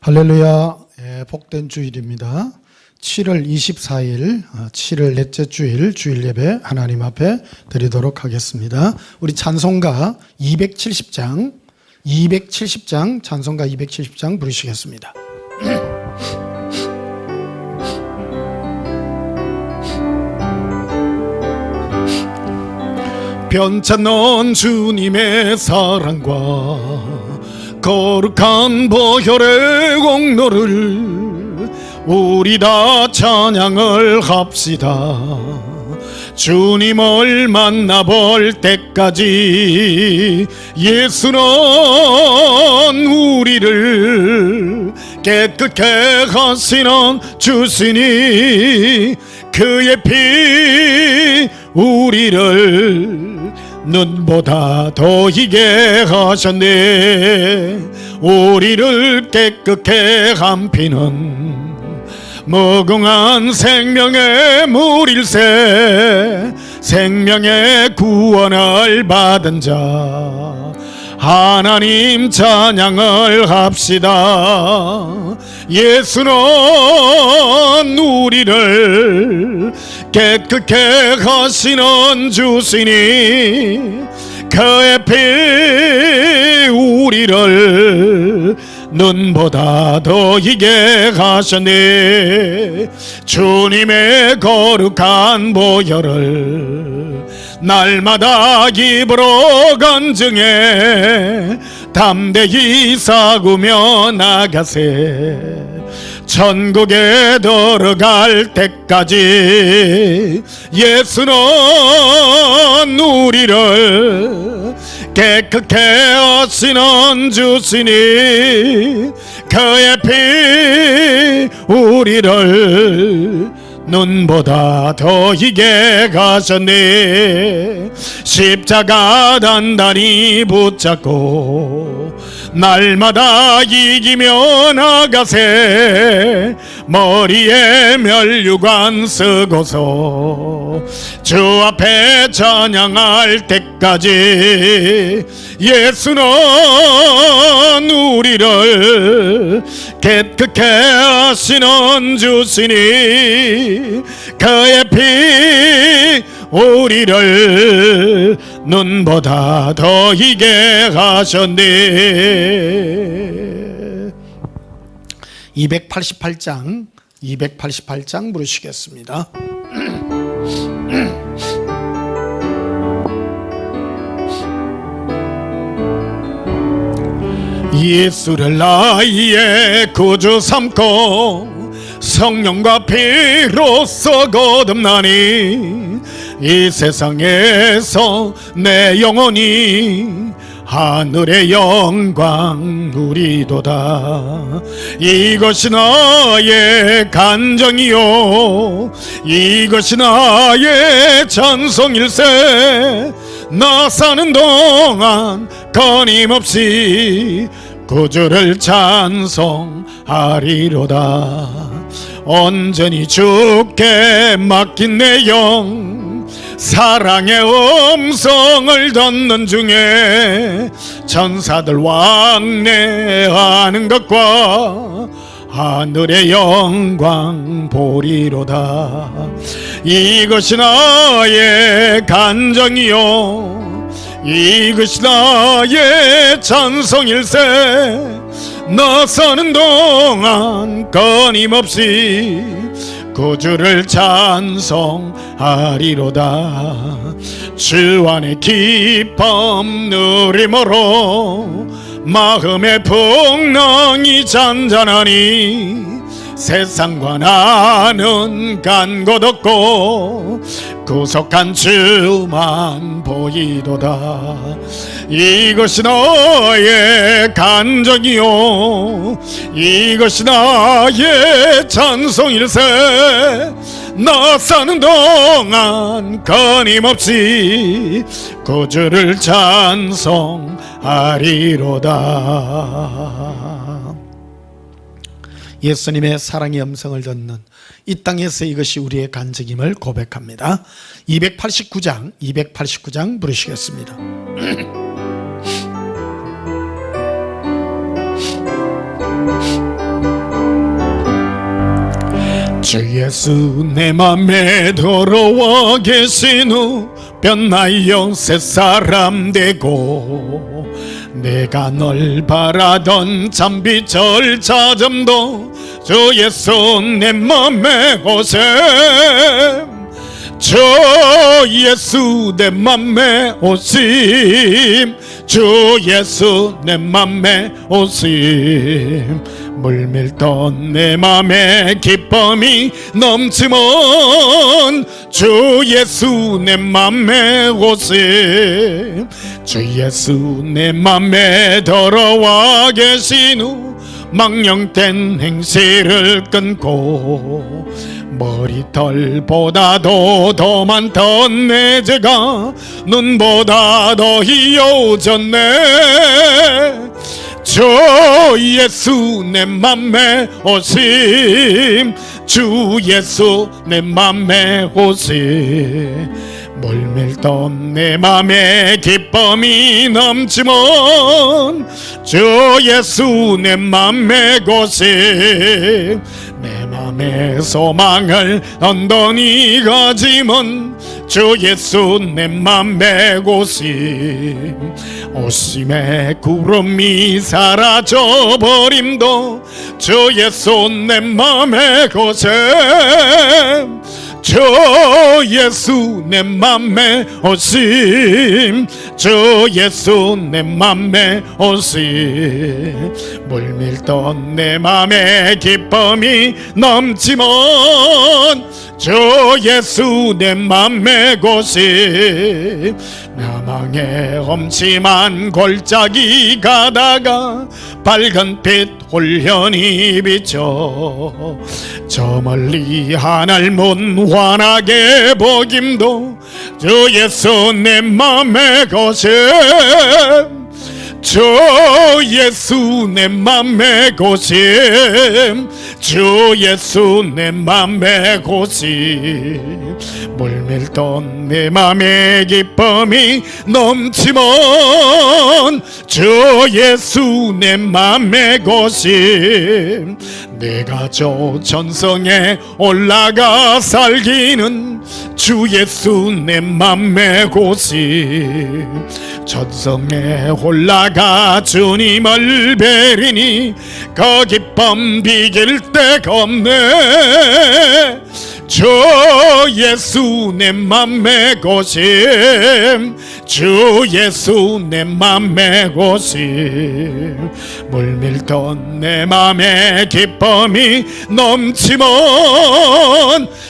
할렐루야. 복된 주일입니다. 7월 24일 7월 넷째 주일 주일 예배 하나님 앞에 드리도록 하겠습니다. 우리 찬송가 270장 찬송가 270장 부르시겠습니다. 변찮는 주님의 사랑과 거룩한 보혈의 공로를 우리 다 찬양을 합시다. 주님을 만나볼 때까지 예수는 우리를 깨끗게 하시는 주시니 그의 피 우리를 눈보다 더 희게 하셨네. 우리를 깨끗게 한 피는 무궁한 생명의 물일세. 생명의 구원을 받은 자 하나님 찬양을 합시다. 예수는 우리를 깨끗게 하시는 주시니 그의 피 우리를 눈보다 더 희게 하셨네. 주님의 거룩한 보혈을 날마다 입으로 간증해 담대히 사구며 나가세. 천국에 들어갈 때까지 예수는 우리를 깨끗게 하시는 주시니 그의 피 우리를 눈보다 더 희게 하셨네. 십자가 단단히 붙잡고 날마다 이기며 나가세. 머리에 멸류관 쓰고서 주 앞에 찬양할 때까지 예수는 우리를 깨끗게 하시는 주시니 그의 피 우리를 눈보다 더 희게 하셨네. 288장 부르시겠습니다. 예수를 나의 구주 삼고 성령과 피로써 거듭나니 이 세상에서 내 영혼이 하늘의 영광 누리도다. 이것이 나의 간정이요 이것이 나의 찬송일세. 나 사는 동안 끊임없이 구주를 찬송하리로다. 온전히 주께 맡긴 내 영 사랑의 음성을 듣는 중에 천사들 왕래하는 것과 하늘의 영광 보리로다. 이것이 나의 간정이요 이것이 나의 찬송일세. 나 사는 동안 끊임없이 구주를 찬송하리로다. 주 안의 기쁨 누림으로 마음의 풍랑이 잔잔하니 세상과 나는 간 곳 없고 구속한 주만 보이도다. 이것이 너의 간정이요 이것이 나의 찬송일세. 나 사는 동안 끊임없이 구주를 찬송하리로다. 예수님의 사랑의 음성을 듣는 이 땅에서 이것이 우리의 간증임을 고백합니다. 289장 부르시겠습니다. 주 예수 내 맘에 들어와 계신 후 변하여 새사람 되고 내가 널 바라던 잠비절 찾음도 주 예수 내 맘에 오셈 주 예수 내 맘에 오심 주 예수 내 맘에 오심 물밀던 내 맘에 기쁨이 넘치면 주 예수 내 맘에 오심 주 예수 내 맘에 들어와 계신 후 망령된 행실을 끊고 머리털보다도 더 많던 내 죄가 눈보다 더 희어졌네 주 예수 내 맘에 오심 주 예수 내 맘에 오심 물밀던 내 맘에 기쁨이 넘치면 주 예수 내 맘에 오심 내 맘에 소망을 온전히 가지면 주 예수 내 맘에 오심 오심의 구름이 사라져버림도 주 예수 내 맘에 오심 주 예수 내 맘에 오심 주 예수 내 맘에 오심 물밀던 내 맘에 기쁨이 넘치면 주 예수 내 맘에 오심 나망의 엄침한 골짜기 가다가 밝은 빛 홀연히 비쳐 저 멀리 하늘문 환하게 보김도 주 예수 내 맘에 오심 주 예수 내 맘에 오심 주 예수 내 맘에 오심 물밀던 내 맘에 기쁨이 넘치면 주 예수 내 맘에 오심 내가 저 전성에 올라가 살기는 주 예수 내 맘에 오심 전성에 올라가 주님을 뵈리니 그 기쁨 비길 데가 없네 주 예수 내 맘에 오심 주 예수 내 맘에 오심 물밀던 내 맘에 기쁨이 넘치면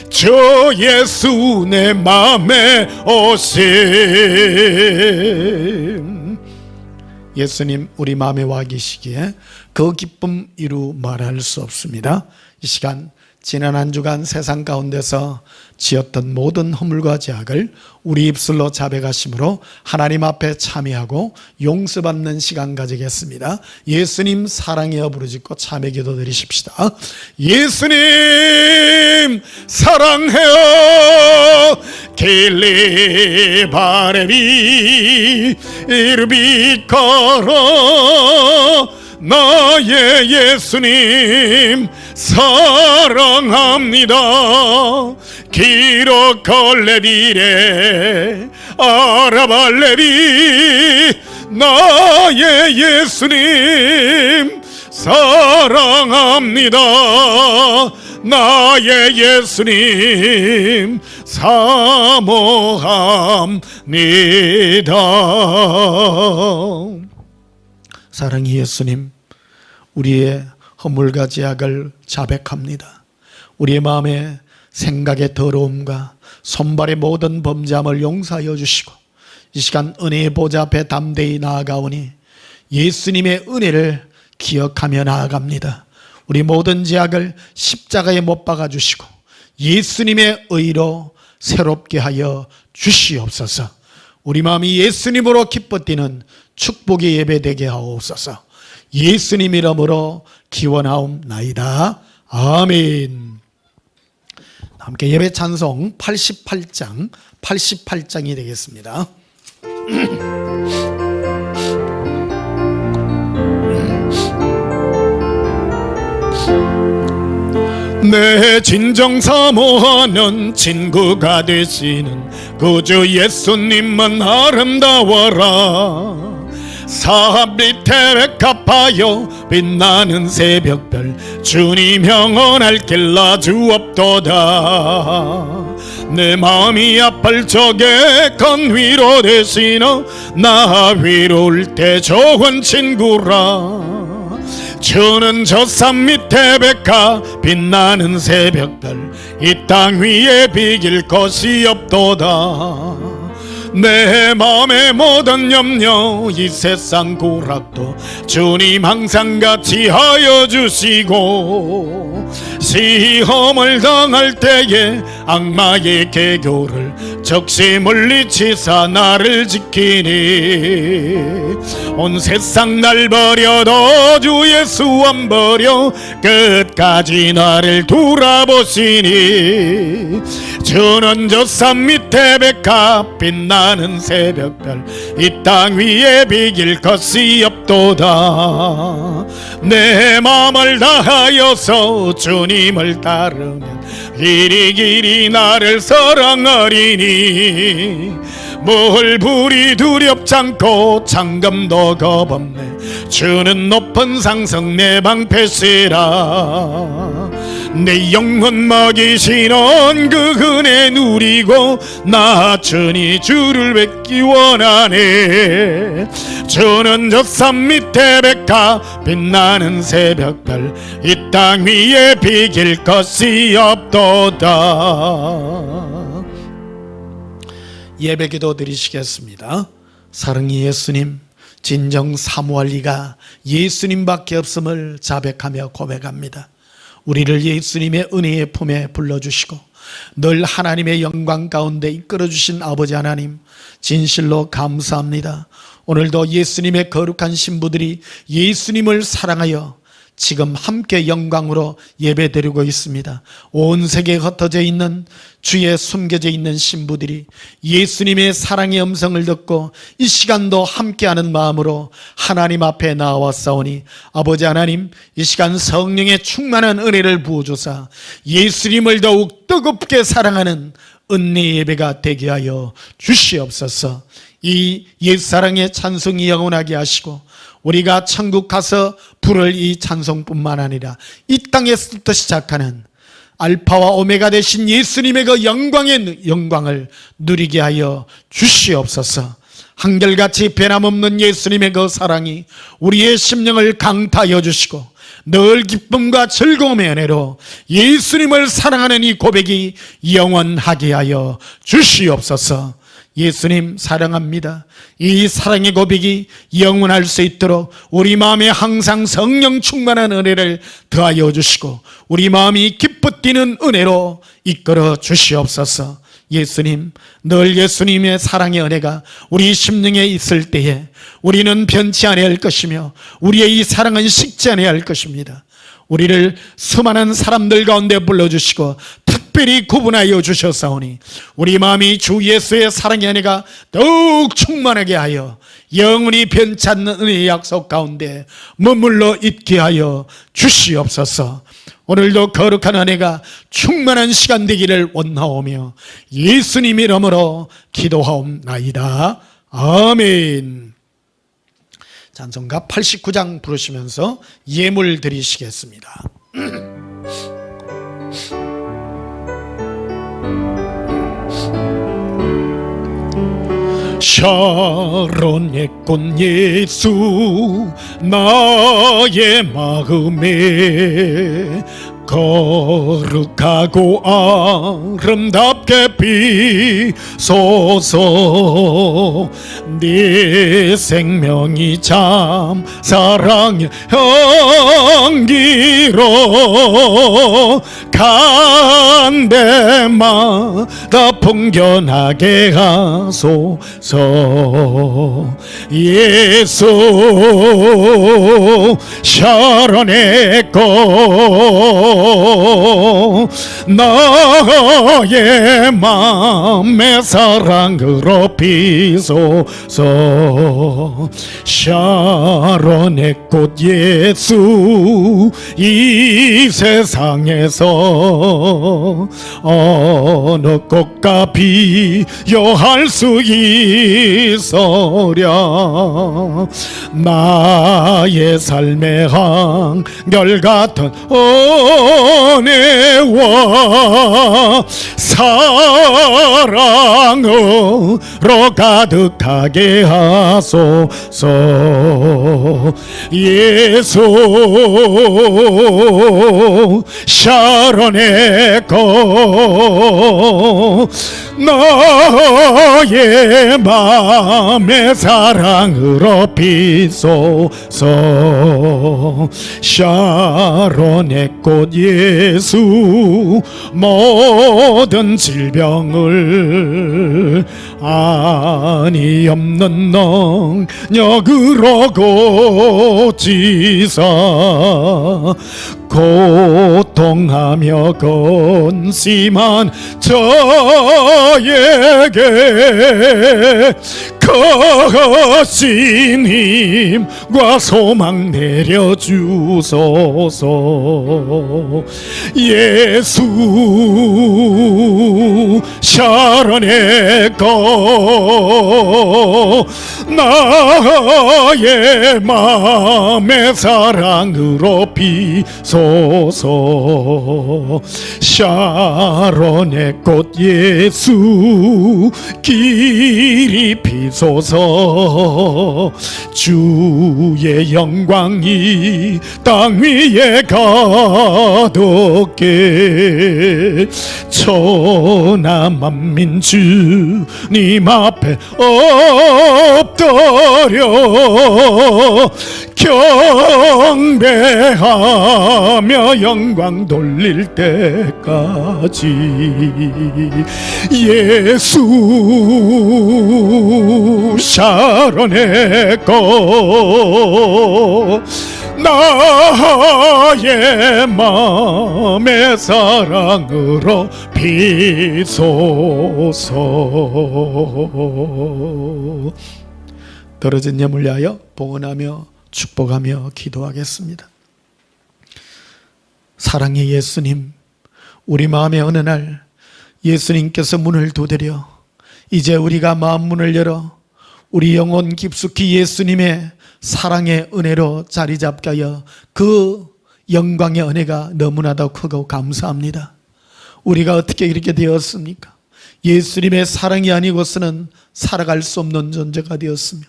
주 예수 내 맘에 오심 예수님 우리 마음에 와 계시기에 그 기쁨 이루 말할 수 없습니다. 이 시간 지난 한 주간 세상 가운데서 지었던 모든 허물과 죄악을 우리 입술로 자백하심으로 하나님 앞에 참여하고 용서받는 시간 가지겠습니다. 예수님 사랑해요 부르짖고 참회 기도 드리십시다. 예수님 사랑해요 길리 바레비 이르비카라 나의 예수님 사랑합니다. 기록할레비레 아라발레비 나의 예수님 사랑합니다. 나의 예수님 사모합니다. 사랑의 예수님 우리의 허물과 죄악을 자백합니다. 우리의 마음에 생각의 더러움과 손발의 모든 범죄함을 용서하여 주시고 이 시간 은혜의 보좌 앞에 담대히 나아가오니 예수님의 은혜를 기억하며 나아갑니다. 우리 모든 죄악을 십자가에 못 박아 주시고 예수님의 의로 새롭게 하여 주시옵소서. 우리 마음이 예수님으로 기뻐 뛰는 축복의 예배 되게 하옵소서. 예수님 이름으로 기원하옵나이다. 아멘. 함께 예배 찬송 88장이 되겠습니다. 내 진정 사모하는 친구가 되시는 구주 예수님은 아름다워라. 사합리 태백합하여 빛나는 새벽별 주님 영원할 길 나주옵도다. 내 마음이 아플 적에 건위로 되시나 나 위로울 때 좋은 친구라. 주는 저 산 밑에 백화 빛나는 새벽별 이 땅 위에 비길 것이 없도다. 내 마음의 모든 염려 이 세상 고락도 주님 항상 같이 하여 주시고, 시험을 당할 때에 악마의 계교를 적시 물리치사 나를 지키니, 온 세상 날 버려도 주 예수 안 버려 끝까지 나를 돌아보시니, 주는 저 산 밑에 백화 빛나는 새벽별 이 땅 위에 비길 것이 없도다. 내 마음을 다하여서 주님을 따르면 길이 나를 사랑하리니, 물불이 두렵지 않고 창검도 겁없네 주는 높은 상성 내 방패시라. 내 영혼 먹이시는 그 은혜 누리고 나 천히 주를 뵙기 원하네. 주는 저 산 밑에 백화 빛나는 새벽별 이 땅 위에 비길 것이 없도다. 예배기도 드리시겠습니다. 사랑의 예수님, 진정 사모할 이가 예수님밖에 없음을 자백하며 고백합니다. 우리를 예수님의 은혜의 품에 불러주시고 늘 하나님의 영광 가운데 이끌어주신 아버지 하나님, 진실로 감사합니다. 오늘도 예수님의 거룩한 신부들이 예수님을 사랑하여 지금 함께 영광으로 예배드리고 있습니다. 온 세계에 흩어져 있는 주의 숨겨져 있는 신부들이 예수님의 사랑의 음성을 듣고 이 시간도 함께하는 마음으로 하나님 앞에 나와싸우니, 아버지 하나님, 이 시간 성령의 충만한 은혜를 부어주사 예수님을 더욱 뜨겁게 사랑하는 은혜 예배가 되게 하여 주시옵소서. 이 옛사랑의 찬송이 영원하게 하시고 우리가 천국 가서 부를 이 찬송뿐만 아니라 이 땅에서부터 시작하는 알파와 오메가 되신 예수님의 그 영광의 영광을 누리게 하여 주시옵소서. 한결같이 변함없는 예수님의 그 사랑이 우리의 심령을 강타하여 주시고 늘 기쁨과 즐거움의 은혜로 예수님을 사랑하는 이 고백이 영원하게 하여 주시옵소서. 예수님 사랑합니다. 이 사랑의 고백이 영원할 수 있도록 우리 마음에 항상 성령 충만한 은혜를 더하여 주시고 우리 마음이 기뻐 뛰는 은혜로 이끌어 주시옵소서. 예수님, 늘 예수님의 사랑의 은혜가 우리 심령에 있을 때에 우리는 변치 아니할 할 것이며 우리의 이 사랑은 식지 아니할 할 것입니다. 우리를 수많은 사람들 가운데 불러주시고 특별히 구분하여 주셨사오니 우리 마음이 주 예수의 사랑의 은혜가 더욱 충만하게 하여 영원히 변치 않는 은혜의 약속 가운데 머물러 있게 하여 주시옵소서. 오늘도 거룩한 은혜가 충만한 시간 되기를 원하오며 예수님 이름으로 기도하옵나이다. 아멘. 찬송가 89장 부르시면서 예물 드리시겠습니다. 샤론의 꽃 예수 나의 마음에 거룩하고 아름답게 비소서. 네 생명이 참 사랑의 향기로 간 데마다 풍겨나게 하소서. 예수 샤론의 꽃 나의 맘의 사랑으로 비소서. 샤론의 꽃 예수 이 세상에서 어느 꽃과 비교할 수 있으랴. 나의 삶의 한결 같은 은혜와 사랑으로 가득하게 하소서. 예수 샤론의 꽃 나의 맘의 사랑으로 비소서. 샤론의 꽃 예수 모든 질병을 아니 없는 능력으로 고치사 고통하며 근심한 저에게 거신 힘과 소망 내려주소서. 예수 샤론의 꽃 나의 맘의 사랑으로 비소서. 샤론의 꽃 예수 길이 비소서. 주의 영광이 땅 위에 가득해 천하 만민 주님 앞에 엎드려 경배하며 영광 돌릴 때까지. 예수 샤론의 꽃 나의 맘의 사랑으로 비소서. 떨어진 예물 위하여 봉헌하며 축복하며 기도하겠습니다. 사랑의 예수님, 우리 마음의 어느 날 예수님께서 문을 두드려 이제 우리가 마음 문을 열어 우리 영혼 깊숙이 예수님의 사랑의 은혜로 자리 잡게 하여 그 영광의 은혜가 너무나도 크고 감사합니다. 우리가 어떻게 이렇게 되었습니까? 예수님의 사랑이 아니고서는 살아갈 수 없는 존재가 되었으며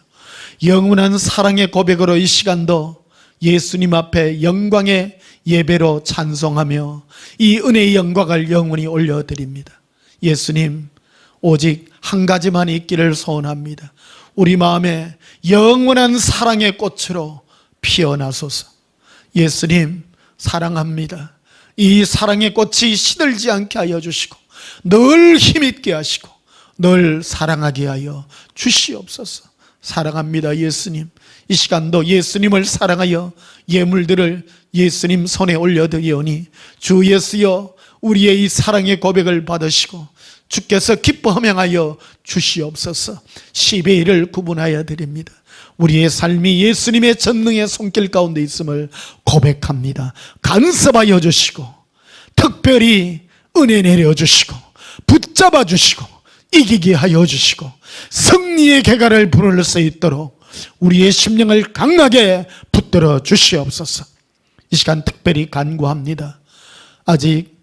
영원한 사랑의 고백으로 이 시간도 예수님 앞에 영광의 예배로 찬송하며 이 은혜의 영광을 영원히 올려드립니다. 예수님, 오직 한 가지만 있기를 소원합니다. 우리 마음에 영원한 사랑의 꽃으로 피어나소서. 예수님, 사랑합니다. 이 사랑의 꽃이 시들지 않게 하여 주시고 늘 힘있게 하시고 늘 사랑하게 하여 주시옵소서. 사랑합니다. 예수님, 이 시간도 예수님을 사랑하여 예물들을 예수님 손에 올려드리오니 주 예수여, 우리의 이 사랑의 고백을 받으시고 주께서 기뻐 허명하여 주시옵소서. 10의 1을 구분하여 드립니다. 우리의 삶이 예수님의 전능의 손길 가운데 있음을 고백합니다. 간섭하여 주시고 특별히 은혜 내려주시고 붙잡아 주시고 이기게 하여 주시고 승리의 개가를 부를 수 있도록 우리의 심령을 강하게 붙들어 주시옵소서. 이 시간 특별히 간구합니다. 아직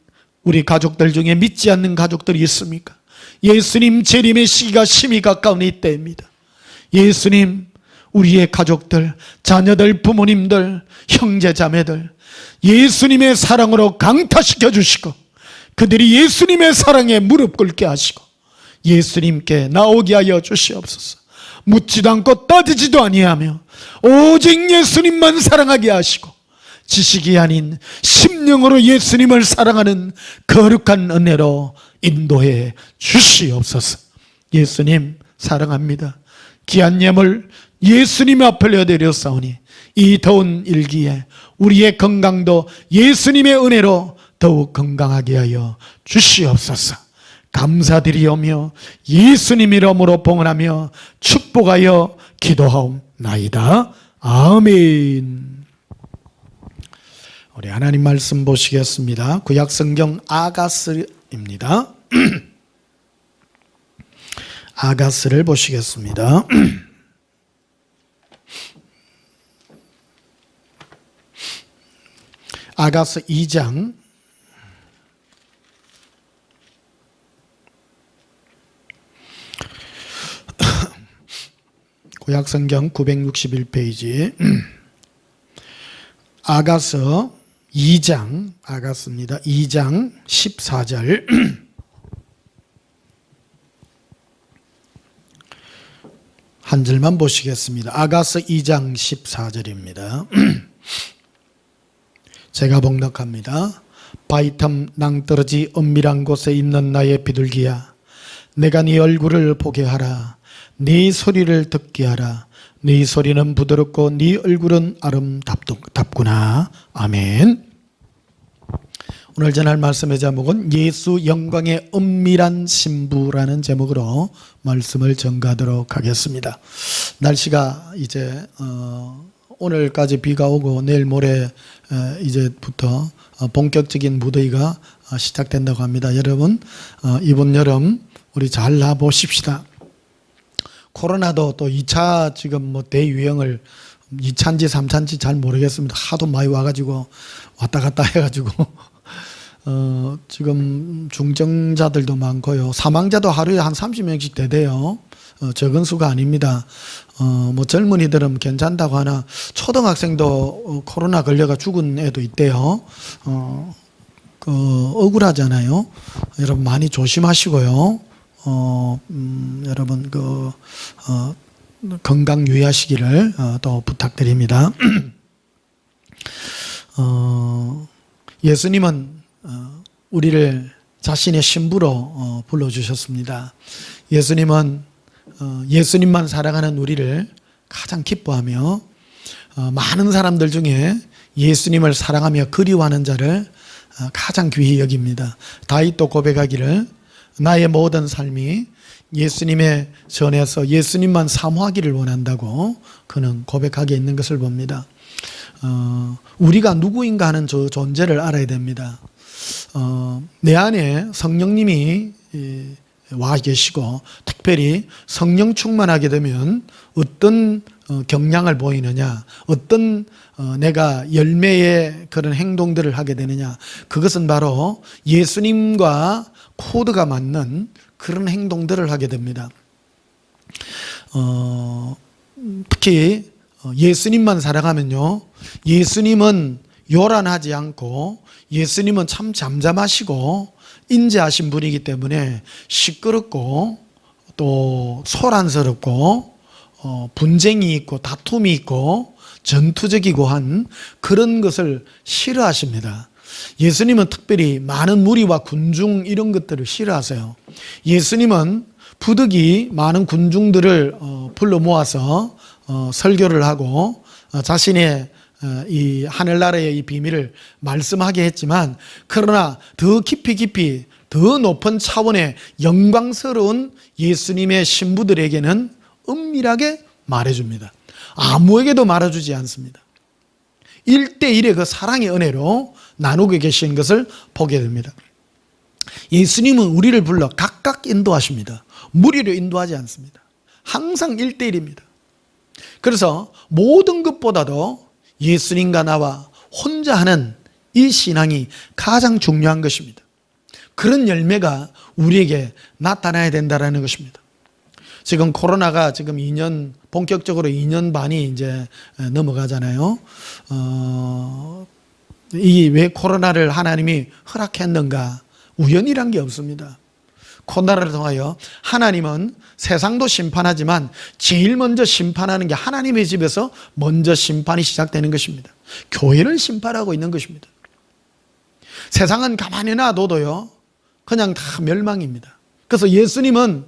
우리 가족들 중에 믿지 않는 가족들이 있습니까? 예수님 재림의 시기가 심히 가까운 이때입니다. 예수님, 우리의 가족들, 자녀들, 부모님들, 형제 자매들 예수님의 사랑으로 강타시켜 주시고 그들이 예수님의 사랑에 무릎 꿇게 하시고 예수님께 나오게 하여 주시옵소서. 묻지도 않고 따지지도 아니하며 오직 예수님만 사랑하게 하시고 지식이 아닌 심령으로 예수님을 사랑하는 거룩한 은혜로 인도해 주시옵소서. 예수님 사랑합니다. 귀한 예물 예수님 앞에 올려드렸사오니 이 더운 일기에 우리의 건강도 예수님의 은혜로 더욱 건강하게 하여 주시옵소서. 감사드리오며 예수님 이름으로 봉헌하며 축복하여 기도하옵나이다. 아멘. 우리 하나님 말씀 보시겠습니다. 구약성경 아가스입니다. 아가스를 보시겠습니다. 아가스 2장 구약성경 961페이지 아가서 2장 아가스입니다. 2장 14절 한 절만 보시겠습니다. 아가서 2장 14절입니다. 제가 봉독합니다. 바위틈 낭떠러지 은밀한 곳에 있는 나의 비둘기야, 내가 네 얼굴을 보게 하라. 네 소리를 듣게 하라. 네 소리는 부드럽고 네 얼굴은 아름답구나. 아멘. 오늘 전할 말씀의 제목은 예수 영광의 은밀한 신부라는 제목으로 말씀을 전가하도록 하겠습니다. 날씨가 이제 오늘까지 비가 오고 내일 모레 이제부터 본격적인 무더위가 시작된다고 합니다. 여러분, 이번 여름 우리 잘 나보십시다. 코로나도 또 2차 지금 뭐 대유행을 2차인지 3차인지 잘 모르겠습니다. 하도 많이 와가지고 왔다 갔다 해가지고 지금 중증자들도 많고요. 사망자도 하루에 한 30명씩 되대요. 적은 수가 아닙니다. 뭐 젊은이들은 괜찮다고 하나 초등학생도 코로나 걸려가 죽은 애도 있대요. 억울하잖아요. 여러분 많이 조심하시고요. 여러분 건강 유의하시기를 또 부탁드립니다. 예수님은 우리를 자신의 신부로 불러주셨습니다. 예수님은 예수님만 사랑하는 우리를 가장 기뻐하며 많은 사람들 중에 예수님을 사랑하며 그리워하는 자를 가장 귀히 여깁니다. 다윗도 고백하기를 나의 모든 삶이 예수님의 전에서 예수님만 사모하기를 원한다고 그는 고백하게 있는 것을 봅니다. 우리가 누구인가 하는 저 존재를 알아야 됩니다. 내 안에 성령님이 와 계시고 특별히 성령 충만하게 되면 어떤 경향을 보이느냐, 어떤 내가 열매의 그런 행동들을 하게 되느냐, 그것은 바로 예수님과 코드가 맞는 그런 행동들을 하게 됩니다. 특히 예수님만 사랑하면요, 예수님은 요란하지 않고 예수님은 참 잠잠하시고 인자하신 분이기 때문에 시끄럽고 또 소란스럽고 분쟁이 있고 다툼이 있고 전투적이고 한 그런 것을 싫어하십니다. 예수님은 특별히 많은 무리와 군중 이런 것들을 싫어하세요. 예수님은 부득이 많은 군중들을 불러 모아서 설교를 하고 자신의 이 하늘나라의 이 비밀을 말씀하게 했지만, 그러나 더 깊이 더 높은 차원의 영광스러운 예수님의 신부들에게는 은밀하게 말해줍니다. 아무에게도 말해주지 않습니다. 1대1의 그 사랑의 은혜로 나누고 계신 것을 보게 됩니다. 예수님은 우리를 불러 각각 인도하십니다. 무리로 인도하지 않습니다. 항상 1대1입니다. 그래서 모든 것보다도 예수님과 나와 혼자 하는 이 신앙이 가장 중요한 것입니다. 그런 열매가 우리에게 나타나야 된다는 것입니다. 지금 코로나가 지금 2년, 본격적으로 2년 반이 이제 넘어가잖아요. 이 왜 코로나를 하나님이 허락했는가? 우연이란 게 없습니다. 코로나를 통하여 하나님은 세상도 심판하지만 제일 먼저 심판하는 게 하나님의 집에서 먼저 심판이 시작되는 것입니다. 교회를 심판하고 있는 것입니다. 세상은 가만히 놔둬도요, 그냥 다 멸망입니다. 그래서 예수님은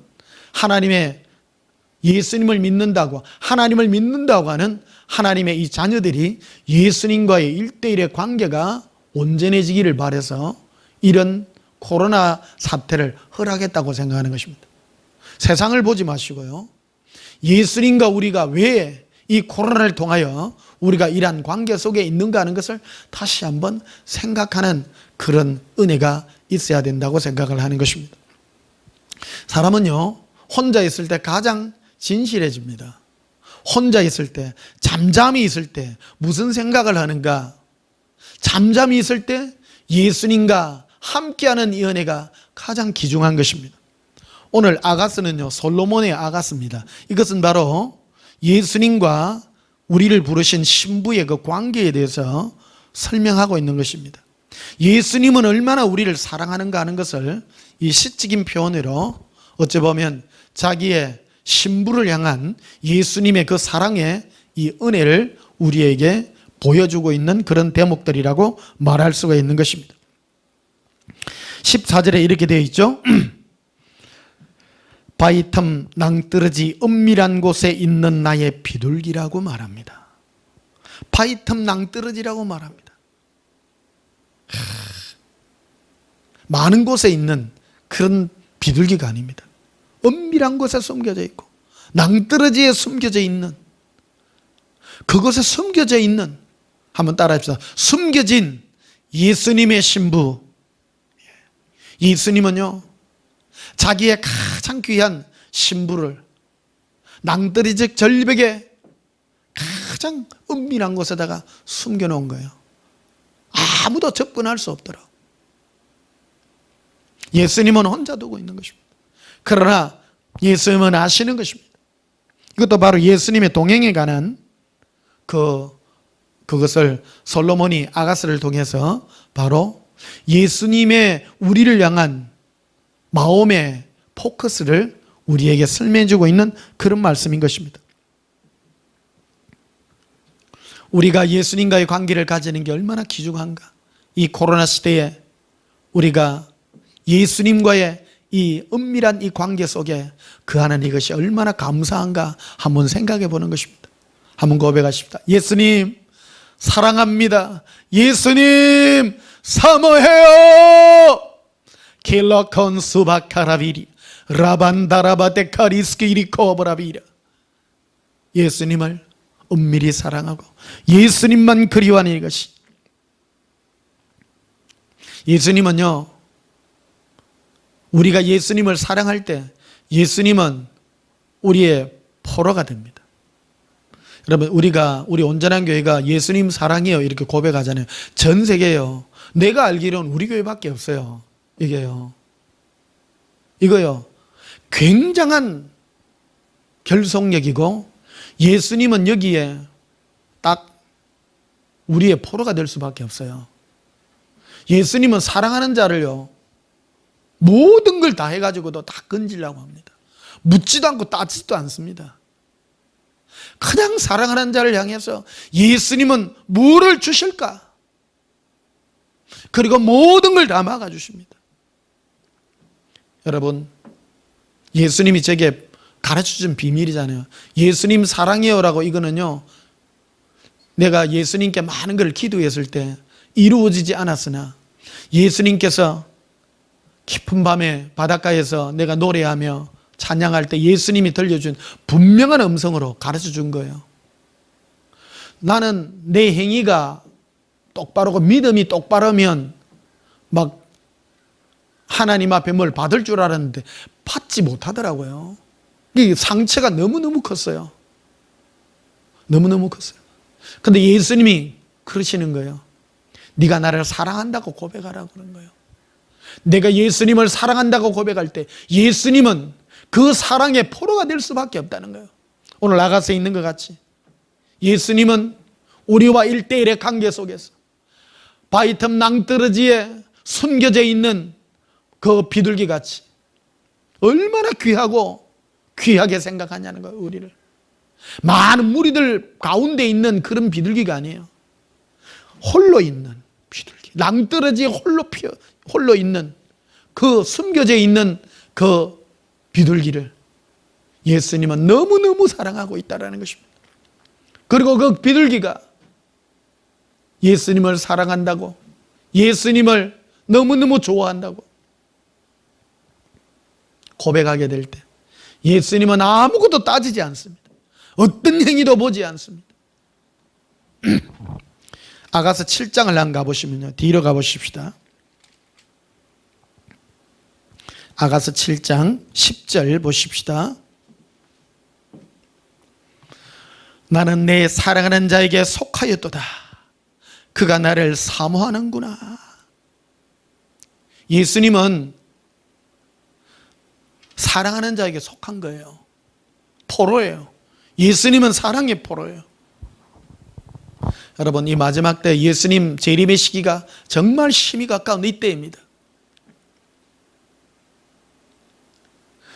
예수님을 믿는다고, 하나님을 믿는다고 하는 하나님의 이 자녀들이 예수님과의 1대1의 관계가 온전해지기를 바라서 이런 코로나 사태를 허락했다고 생각하는 것입니다. 세상을 보지 마시고요, 예수님과 우리가 왜 이 코로나를 통하여 우리가 이러한 관계 속에 있는가 하는 것을 다시 한번 생각하는 그런 은혜가 있어야 된다고 생각을 하는 것입니다. 사람은요, 혼자 있을 때 가장 진실해집니다. 혼자 있을 때, 잠잠히 있을 때 무슨 생각을 하는가? 잠잠히 있을 때 예수님과 함께하는 이 은혜가 가장 귀중한 것입니다. 오늘 아가스는요, 솔로몬의 아가스입니다. 이것은 바로 예수님과 우리를 부르신 신부의 그 관계에 대해서 설명하고 있는 것입니다. 예수님은 얼마나 우리를 사랑하는가 하는 것을 이 시적인 표현으로 어찌 보면 자기의 신부를 향한 예수님의 그 사랑의 이 은혜를 우리에게 보여주고 있는 그런 대목들이라고 말할 수가 있는 것입니다. 14절에 이렇게 되어 있죠. 바위 틈 낭떠러지 은밀한 곳에 있는 나의 비둘기라고 말합니다. 바위 틈 낭떠러지라고 말합니다. 많은 곳에 있는 그런 비둘기가 아닙니다. 은밀한 곳에 숨겨져 있고 낭떠러지에 숨겨져 있는, 그곳에 숨겨져 있는, 한번 따라 합시다. 숨겨진 예수님의 신부. 예수님은요, 자기의 가장 귀한 신부를 낭떠러지 절벽에 가장 은밀한 곳에다가 숨겨놓은 거예요. 아무도 접근할 수 없더라. 예수님은 혼자 두고 있는 것입니다. 그러나 예수님은 아시는 것입니다. 이것도 바로 예수님의 동행에 관한 그것을 솔로몬이 아가스를 통해서 바로 예수님의 우리를 향한 마음의 포커스를 우리에게 설명해 주고 있는 그런 말씀인 것입니다. 우리가 예수님과의 관계를 가지는 게 얼마나 귀중한가. 이 코로나 시대에 우리가 예수님과의 이 은밀한 이 관계 속에 거하는 이것이 얼마나 감사한가 한번 생각해 보는 것입니다. 한번 고백하십시다. 예수님 사랑합니다. 예수님 사모해요. 킬러컨 수바카라비리 라반다라바데카리스키리코브라비라. 예수님을 은밀히 사랑하고 예수님만 그리워하는 이것이, 예수님은요, 우리가 예수님을 사랑할 때 예수님은 우리의 포로가 됩니다. 여러분, 우리 온전한 교회가 예수님 사랑해요 이렇게 고백하잖아요. 전 세계요, 내가 알기로는 우리 교회밖에 없어요. 이거요 굉장한 결속력이고, 예수님은 여기에 딱 우리의 포로가 될 수밖에 없어요. 예수님은 사랑하는 자를요 모든 걸 다 해가지고도 다 건지려고 합니다. 묻지도 않고 따지지도 않습니다. 그냥 사랑하는 자를 향해서 예수님은 뭐를 주실까? 그리고 모든 걸 다 막아주십니다. 여러분, 예수님이 제게 가르쳐준 비밀이잖아요. 예수님 사랑해요라고, 이거는요 내가 예수님께 많은 걸 기도했을 때 이루어지지 않았으나 예수님께서 깊은 밤에 바닷가에서 내가 노래하며 찬양할 때 예수님이 들려준 분명한 음성으로 가르쳐준 거예요. 나는 내 행위가 똑바르고 믿음이 똑바르면 막 하나님 앞에 뭘 받을 줄 알았는데 받지 못하더라고요. 이 상처가 너무너무 컸어요. 너무너무 컸어요. 근데 예수님이 그러시는 거예요. 네가 나를 사랑한다고 고백하라고 그런 거예요. 내가 예수님을 사랑한다고 고백할 때 예수님은 그 사랑의 포로가 될 수밖에 없다는 거예요. 오늘 아가서에 있는 것 같이 예수님은 우리와 1대1의 관계 속에서 바위 틈 낭떠러지에 숨겨져 있는 그 비둘기 같이 얼마나 귀하고 귀하게 생각하냐는 거예요. 우리를 많은 무리들 가운데 있는 그런 비둘기가 아니에요. 홀로 있는 비둘기, 낭떠러지에 홀로 있는 그 숨겨져 있는 그 비둘기를 예수님은 너무너무 사랑하고 있다는 것입니다. 그리고 그 비둘기가 예수님을 사랑한다고, 예수님을 너무너무 좋아한다고 고백하게 될 때 예수님은 아무것도 따지지 않습니다. 어떤 행위도 보지 않습니다. 아가서 7장을 한 가보시면요, 뒤로 가보십시다. 아가서 7장 10절 보십시다. 나는 내 사랑하는 자에게 속하였도다. 그가 나를 사모하는구나. 예수님은 사랑하는 자에게 속한 거예요. 포로예요. 예수님은 사랑의 포로예요. 여러분, 이 마지막 때 예수님 재림의 시기가 정말 심히 가까운 이때입니다.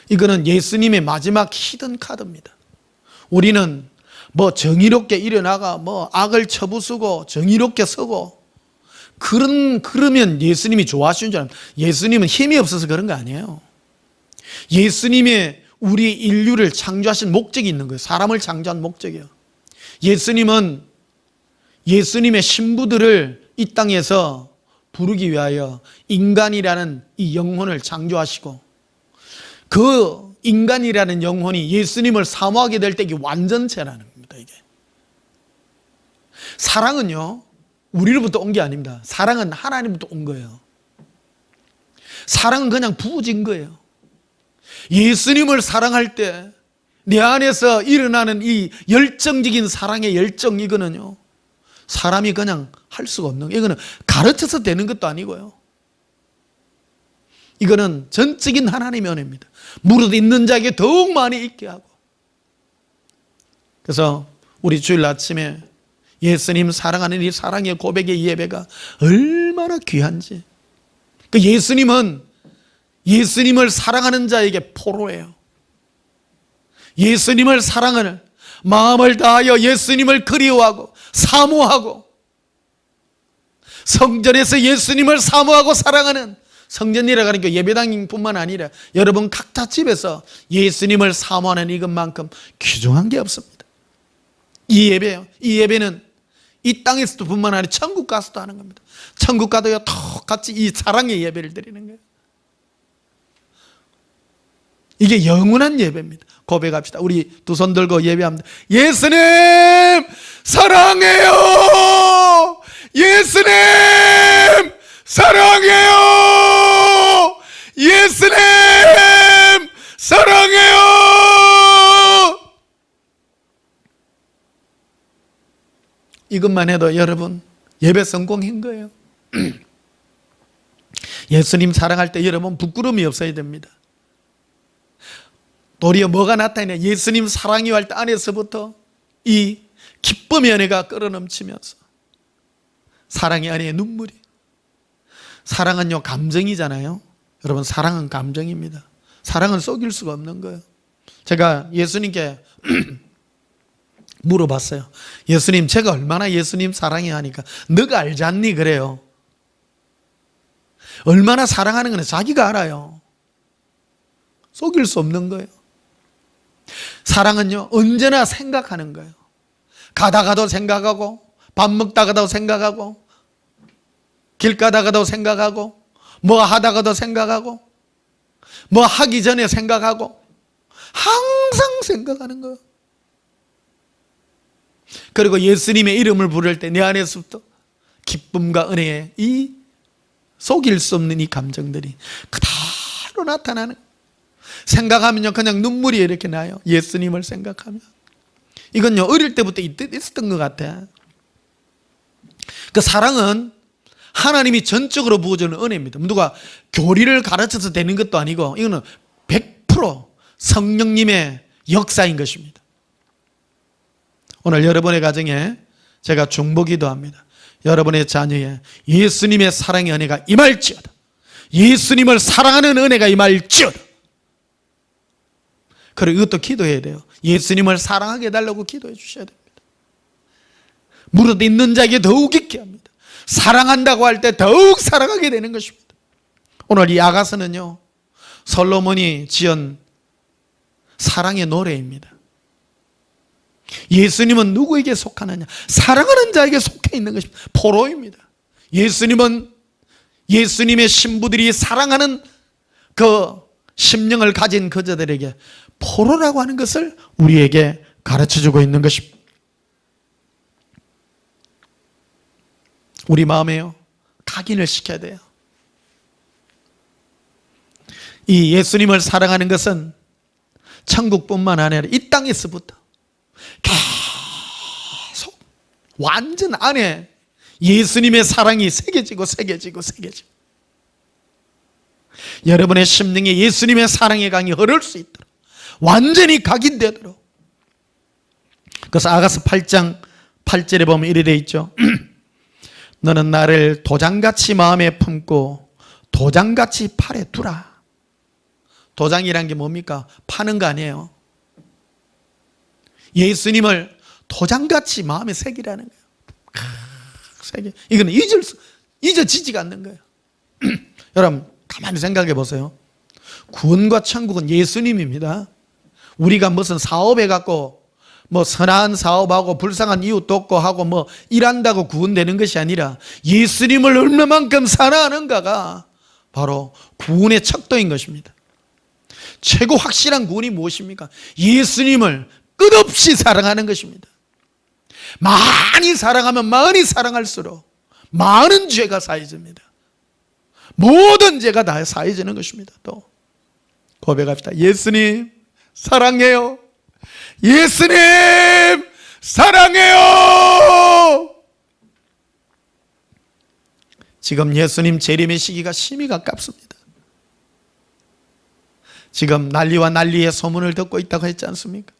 이거는 예수님의 마지막 히든 카드입니다. 우리는 뭐 정의롭게 일어나가 뭐 악을 쳐부수고 정의롭게 서고 그러면 예수님이 좋아하시는 줄 알아요. 예수님은 힘이 없어서 그런 거 아니에요. 예수님의 우리 인류를 창조하신 목적이 있는 거예요. 사람을 창조한 목적이에요. 예수님은 예수님의 신부들을 이 땅에서 부르기 위하여 인간이라는 이 영혼을 창조하시고, 그 인간이라는 영혼이 예수님을 사모하게 될 때 이게 완전체라는 겁니다. 이게 사랑은요, 우리로부터 온 게 아닙니다. 사랑은 하나님부터 온 거예요. 사랑은 그냥 부어진 거예요. 예수님을 사랑할 때 내 안에서 일어나는 이 열정적인 사랑의 열정, 이거는요 사람이 그냥 할 수가 없는 거예요. 이거는 가르쳐서 되는 것도 아니고요, 이거는 전적인 하나님의 은혜입니다. 무릇 있는 자에게 더욱 많이 있게 하고. 그래서 우리 주일 아침에 예수님 사랑하는 이 사랑의 고백의 예배가 얼마나 귀한지. 그 예수님은 예수님을 사랑하는 자에게 포로예요. 예수님을 사랑하는 마음을 다하여 예수님을 그리워하고 사모하고, 성전에서 예수님을 사모하고 사랑하는, 성전이라고 하는 게 예배당뿐만 아니라 여러분 각자 집에서 예수님을 사모하는 이것만큼 귀중한 게 없습니다. 이 예배요, 이 예배는 이 땅에서도 뿐만 아니라 천국 가서도 하는 겁니다. 천국 가도요 똑같이 이 사랑의 예배를 드리는 거예요. 이게 영원한 예배입니다. 고백합시다. 우리 두 손 들고 예배합니다. 예수님 사랑해요. 예수님 사랑해요. 예수님 사랑해요. 이것만 해도 여러분 예배 성공한 거예요. 예수님 사랑할 때 여러분 부끄러움이 없어야 됩니다. 도리어 뭐가 나타나냐, 예수님 사랑이 할 때 안에서부터 이 기쁨의 은혜가 끌어넘치면서 사랑의 안에 눈물이. 사랑은요 감정이잖아요. 여러분, 사랑은 감정입니다. 사랑은 속일 수가 없는 거예요. 제가 예수님께 물어봤어요. 예수님, 제가 얼마나 예수님 사랑해 하니까 너가 알지 않니? 그래요. 얼마나 사랑하는 건 자기가 알아요. 속일 수 없는 거예요. 사랑은요 언제나 생각하는 거예요. 가다가도 생각하고, 밥 먹다가도 생각하고, 길 가다가도 생각하고, 뭐 하다가도 생각하고, 뭐 하기 전에 생각하고, 항상 생각하는 거예요. 그리고 예수님의 이름을 부를 때 내 안에서부터 기쁨과 은혜의 이 속일 수 없는 이 감정들이 그대로 나타나는. 생각하면요 그냥 눈물이 이렇게 나요. 예수님을 생각하면. 이건요 어릴 때부터 있었던 것 같아. 그 사랑은 하나님이 전적으로 부어주는 은혜입니다. 누가 교리를 가르쳐서 되는 것도 아니고, 이거는 100% 성령님의 역사인 것입니다. 오늘 여러분의 가정에 제가 중보기도 합니다. 여러분의 자녀에 예수님의 사랑의 은혜가 임할지어다. 예수님을 사랑하는 은혜가 임할지어다. 그리고 이것도 기도해야 돼요. 예수님을 사랑하게 해달라고 기도해 주셔야 됩니다. 무릇 있는 자에게 더욱 있게 합니다. 사랑한다고 할 때 더욱 사랑하게 되는 것입니다. 오늘 이 아가서는요 솔로몬이 지은 사랑의 노래입니다. 예수님은 누구에게 속하느냐? 사랑하는 자에게 속해 있는 것입니다. 포로입니다. 예수님은 예수님의 신부들이 사랑하는 그 심령을 가진 그자들에게 포로라고 하는 것을 우리에게 가르쳐주고 있는 것입니다. 우리 마음에요, 각인을 시켜야 돼요. 이 예수님을 사랑하는 것은 천국뿐만 아니라 이 땅에서부터 계속 완전 안에 예수님의 사랑이 새겨지고 여러분의 심령에 예수님의 사랑의 강이 흐를 수 있도록 완전히 각인되도록. 그래서 아가서 8장 8절에 보면 이래 돼 있죠. 너는 나를 도장같이 마음에 품고 도장같이 팔에 두라. 도장이란 게 뭡니까? 파는 거 아니에요. 예수님을 도장같이 마음에 새기라는 거예요. 새겨. 이거는 잊어지지가 않는 거예요. 여러분 가만히 생각해 보세요. 구원과 천국은 예수님입니다. 우리가 무슨 사업해 갖고 뭐 선한 사업하고 불쌍한 이웃 돕고 하고 뭐 일한다고 구원되는 것이 아니라 예수님을 얼마만큼 사랑하는가가 바로 구원의 척도인 것입니다. 최고 확실한 구원이 무엇입니까? 예수님을 끝없이 사랑하는 것입니다. 많이 사랑하면 많이 사랑할수록 많은 죄가 사해집니다. 모든 죄가 다 사해지는 것입니다. 또 고백합시다. 예수님 사랑해요. 예수님 사랑해요. 지금 예수님 재림의 시기가 심히 가깝습니다. 지금 난리와 난리의 소문을 듣고 있다고 했지 않습니까?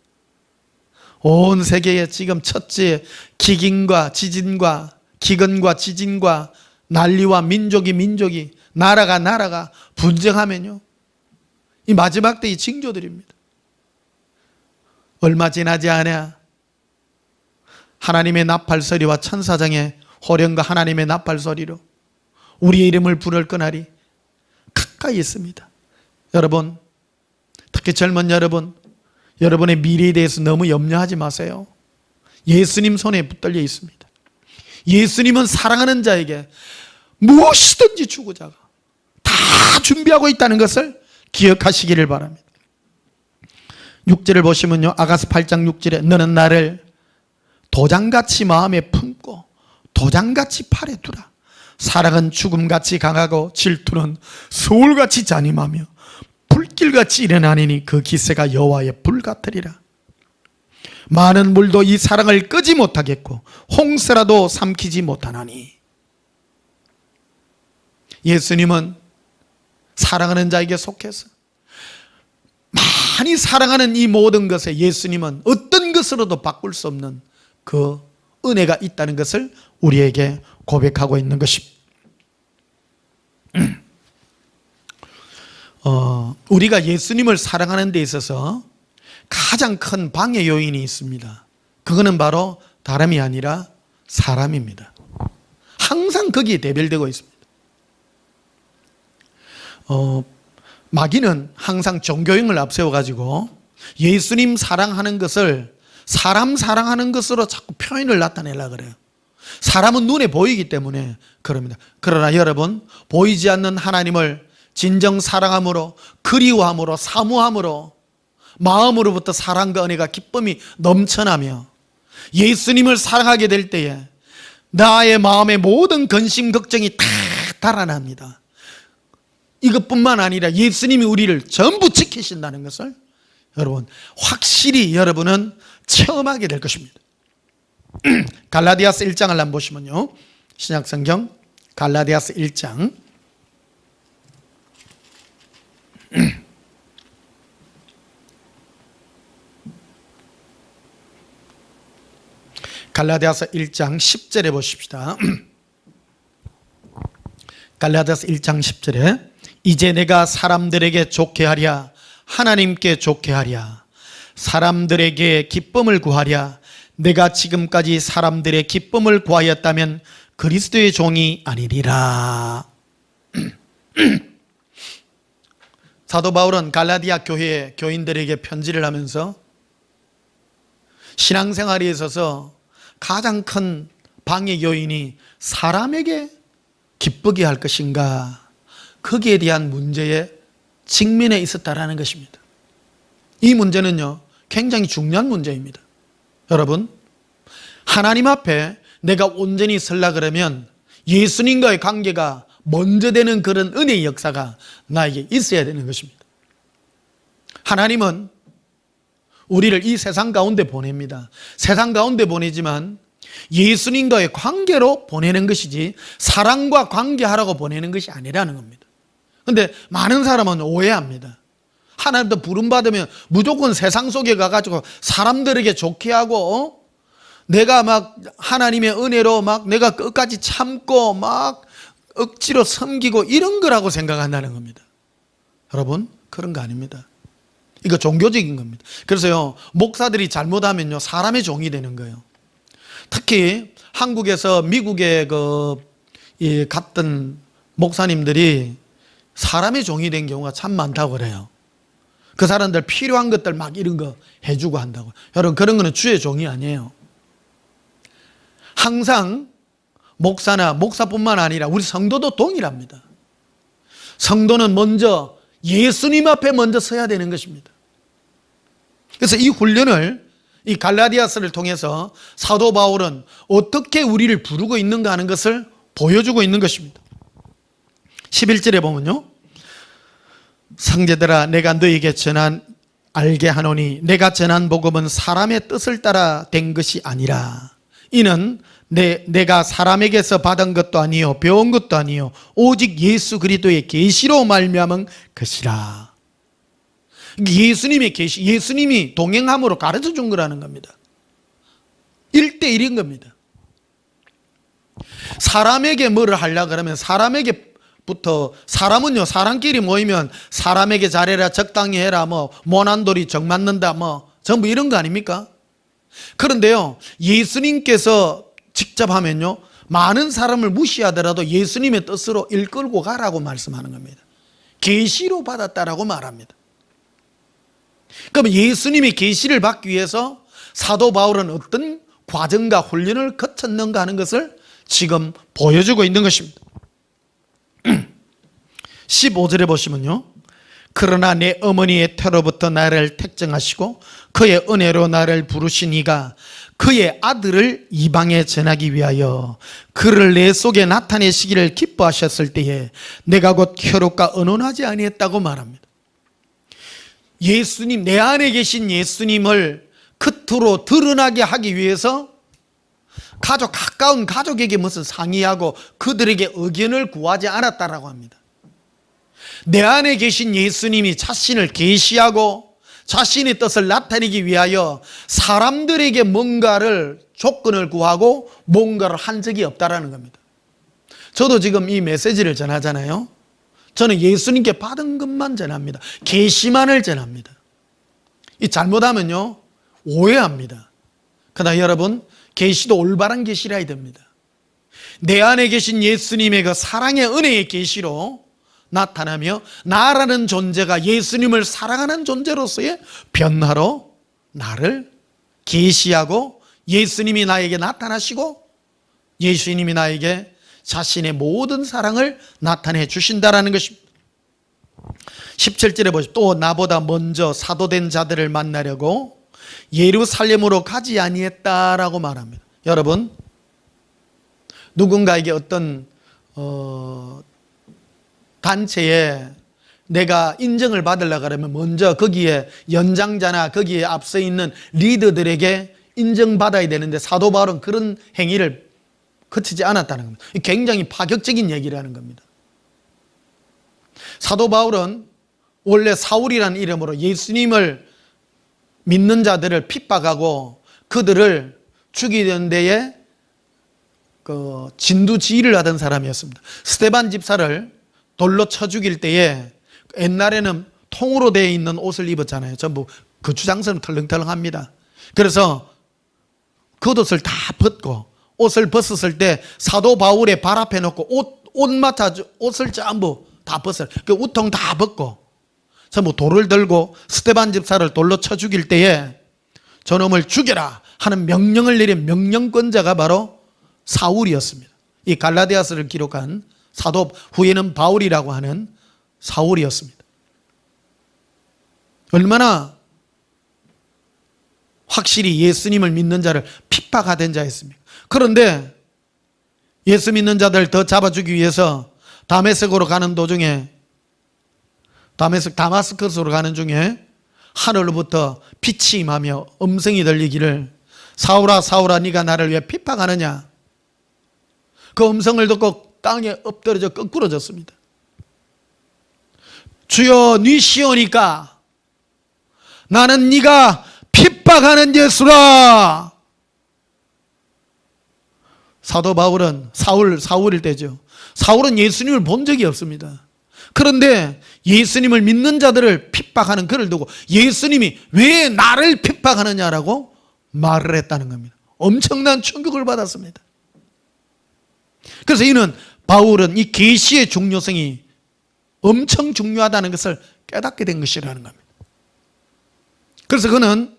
온 세계에 지금 첫째 기근과 지진과 난리와 민족이 나라가 분쟁하면요, 이 마지막 때의 징조들입니다. 얼마 지나지 않아 하나님의 나팔소리와 천사장의 호령과 하나님의 나팔소리로 우리의 이름을 부를 그날이 가까이 있습니다. 여러분, 특히 젊은 여러분, 여러분의 미래에 대해서 너무 염려하지 마세요. 예수님 손에 붙들려 있습니다. 예수님은 사랑하는 자에게 무엇이든지 주고자가 다 준비하고 있다는 것을 기억하시기를 바랍니다. 6절을 보시면요, 아가서 8장 6절에 너는 나를 도장같이 마음에 품고 도장같이 팔에 두라. 사랑은 죽음같이 강하고 질투는 소울같이 잔인하며 불길같이 일어나니니 그 기세가 여호와의 불 같으리라. 많은 물도 이 사랑을 끄지 못하겠고 홍수라도 삼키지 못하나니. 예수님은 사랑하는 자에게 속해서 많이 사랑하는 이 모든 것에 예수님은 어떤 것으로도 바꿀 수 없는 그 은혜가 있다는 것을 우리에게 고백하고 있는 것입니다. 우리가 예수님을 사랑하는 데 있어서 가장 큰 방해 요인이 있습니다. 그거는 바로 다름이 아니라 사람입니다. 항상 거기에 대별되고 있습니다. 마귀는 항상 종교형을 앞세워가지고 예수님 사랑하는 것을 사람 사랑하는 것으로 자꾸 표현을 나타내려고 그래요. 사람은 눈에 보이기 때문에 그럽니다. 그러나 여러분, 보이지 않는 하나님을 진정 사랑함으로, 그리워함으로, 사모함으로, 마음으로부터 사랑과 은혜가 기쁨이 넘쳐나며 예수님을 사랑하게 될 때에 나의 마음의 모든 근심 걱정이 다 달아납니다. 이것뿐만 아니라 예수님이 우리를 전부 지키신다는 것을 여러분 확실히 여러분은 체험하게 될 것입니다. 갈라디아서 1장을 한번 보시면요, 신약성경 갈라디아서 1장 갈라디아서 1장 10절에 보십시다. 갈라디아서 1장 10절에 이제 내가 사람들에게 좋게 하랴 하나님께 좋게 하랴 사람들에게 기쁨을 구하랴 내가 지금까지 사람들의 기쁨을 구하였다면 그리스도의 종이 아니리라. 사도 바울은 갈라디아 교회 교인들에게 편지를 하면서 신앙생활에 있어서 가장 큰 방해 요인이 사람에게 기쁘게 할 것인가, 거기에 대한 문제에 직면해 있었다라는 것입니다. 이 문제는요, 굉장히 중요한 문제입니다. 여러분, 하나님 앞에 내가 온전히 서려 그러면 예수님과의 관계가 먼저 되는 그런 은혜의 역사가 나에게 있어야 되는 것입니다. 하나님은 우리를 이 세상 가운데 보냅니다. 세상 가운데 보내지만 예수님과의 관계로 보내는 것이지 사랑과 관계하라고 보내는 것이 아니라는 겁니다. 그런데 많은 사람은 오해합니다. 하나님도 부름받으면 무조건 세상 속에 가가지고 사람들에게 좋게 하고, 내가 막 하나님의 은혜로 막 내가 끝까지 참고 막 억지로 섬기고 이런 거라고 생각한다는 겁니다. 여러분, 그런 거 아닙니다. 이거 종교적인 겁니다. 그래서요, 목사들이 잘못하면요, 사람의 종이 되는 거예요. 특히 한국에서 미국에 갔던 목사님들이 사람의 종이 된 경우가 참 많다고 그래요. 그 사람들 필요한 것들 막 이런 거 해주고 한다고. 여러분, 그런 거는 주의 종이 아니에요. 항상 목사나 목사뿐만 아니라 우리 성도도 동일합니다. 성도는 먼저 예수님 앞에 먼저 서야 되는 것입니다. 그래서 이 훈련을, 이 갈라디아서를 통해서 사도 바울은 어떻게 우리를 부르고 있는가 하는 것을 보여주고 있는 것입니다. 11절에 보면요, 형제들아 내가 너에게 알게 하노니 내가 전한 복음은 사람의 뜻을 따라 된 것이 아니라 이는 내가 사람에게서 받은 것도 아니요 배운 것도 아니요 오직 예수 그리스도의 계시로 말미암은 것이라. 예수님의 계시, 예수님이 동행함으로 가르쳐 준 거라는 겁니다. 1대1인 겁니다. 사람에게 뭐를 하려고 그러면 사람에게부터, 사람은요, 사람끼리 모이면 사람에게 잘해라, 적당히 해라, 뭐 모난돌이 정 맞는다, 뭐 전부 이런 거 아닙니까? 그런데요, 예수님께서 직접 하면요, 많은 사람을 무시하더라도 예수님의 뜻으로 이끌고 가라고 말씀하는 겁니다. 계시로 받았다라고 말합니다. 그럼 예수님이 계시를 받기 위해서 사도 바울은 어떤 과정과 훈련을 거쳤는가 하는 것을 지금 보여주고 있는 것입니다. 15절에 보시면요, 그러나 내 어머니의 태로부터 나를 택정하시고 그의 은혜로 나를 부르신 이가 그의 아들을 이방에 전하기 위하여 그를 내 속에 나타내시기를 기뻐하셨을 때에 내가 곧 혈육과 언혼하지 아니했다고 말합니다. 예수님, 내 안에 계신 예수님을 겉으로 드러나게 하기 위해서 가까운 가족에게 무슨 상의하고 그들에게 의견을 구하지 않았다라고 합니다. 내 안에 계신 예수님이 자신을 계시하고 자신의 뜻을 나타내기 위하여 사람들에게 뭔가를 조건을 구하고 뭔가를 한 적이 없다라는 겁니다. 저도 지금 이 메시지를 전하잖아요. 저는 예수님께 받은 것만 전합니다. 계시만을 전합니다. 이 잘못하면요, 오해합니다. 그러나 여러분, 계시도 올바른 계시라야 됩니다. 내 안에 계신 예수님의 그 사랑의 은혜의 계시로 나타나며 나라는 존재가 예수님을 사랑하는 존재로서의 변화로 나를 계시하고 예수님이 나에게 나타나시고 예수님이 나에게 자신의 모든 사랑을 나타내 주신다라는 것입니다. 17절에 보시면 또 나보다 먼저 사도된 자들을 만나려고 예루살렘으로 가지 아니했다라고 말합니다. 여러분, 누군가에게 어떤 단체에 내가 인정을 받으려고 하면 먼저 거기에 연장자나 거기에 앞서 있는 리더들에게 인정받아야 되는데 사도 바울은 그런 행위를 거치지 않았다는 겁니다. 굉장히 파격적인 얘기라는 겁니다. 사도 바울은 원래 사울이라는 이름으로 예수님을 믿는 자들을 핍박하고 그들을 죽이는 데에 진두지휘를 하던 사람이었습니다. 스데반 집사를 돌로 쳐 죽일 때에 옛날에는 통으로 되어 있는 옷을 입었잖아요. 전부 거추장처럼 털렁털렁합니다. 그래서 겉옷을 다 벗고 옷을 벗었을 때 사도 바울의 발 앞에 놓고 옷을 전부 다 벗어요. 그 우통 다 벗고 전부 돌을 들고 스데반 집사를 돌로 쳐 죽일 때에 저놈을 죽여라 하는 명령을 내린 명령권자가 바로 사울이었습니다. 이 갈라디아서를 기록한 사도, 후에는 바울이라고 하는 사울이었습니다. 얼마나 확실히 예수님을 믿는 자를 핍박하던 자였습니까? 그런데 예수 믿는 자들 더 잡아주기 위해서 다메섹으로 가는 도중에, 다마스커스로 가는 중에 하늘로부터 빛이 임하며 음성이 들리기를, 사울아 사울아 네가 나를 왜 핍박하느냐. 그 음성을 듣고 땅에 엎드려져 거꾸러졌습니다. 주여 네 시오니까 나는 네가 핍박하는 예수라. 사도 바울은 사울일 때죠. 사울은 예수님을 본 적이 없습니다. 그런데 예수님을 믿는 자들을 핍박하는 그를 두고 예수님이 왜 나를 핍박하느냐라고 말을 했다는 겁니다. 엄청난 충격을 받았습니다. 그래서 바울은 이 계시의 중요성이 엄청 중요하다는 것을 깨닫게 된 것이라는 겁니다. 그래서 그는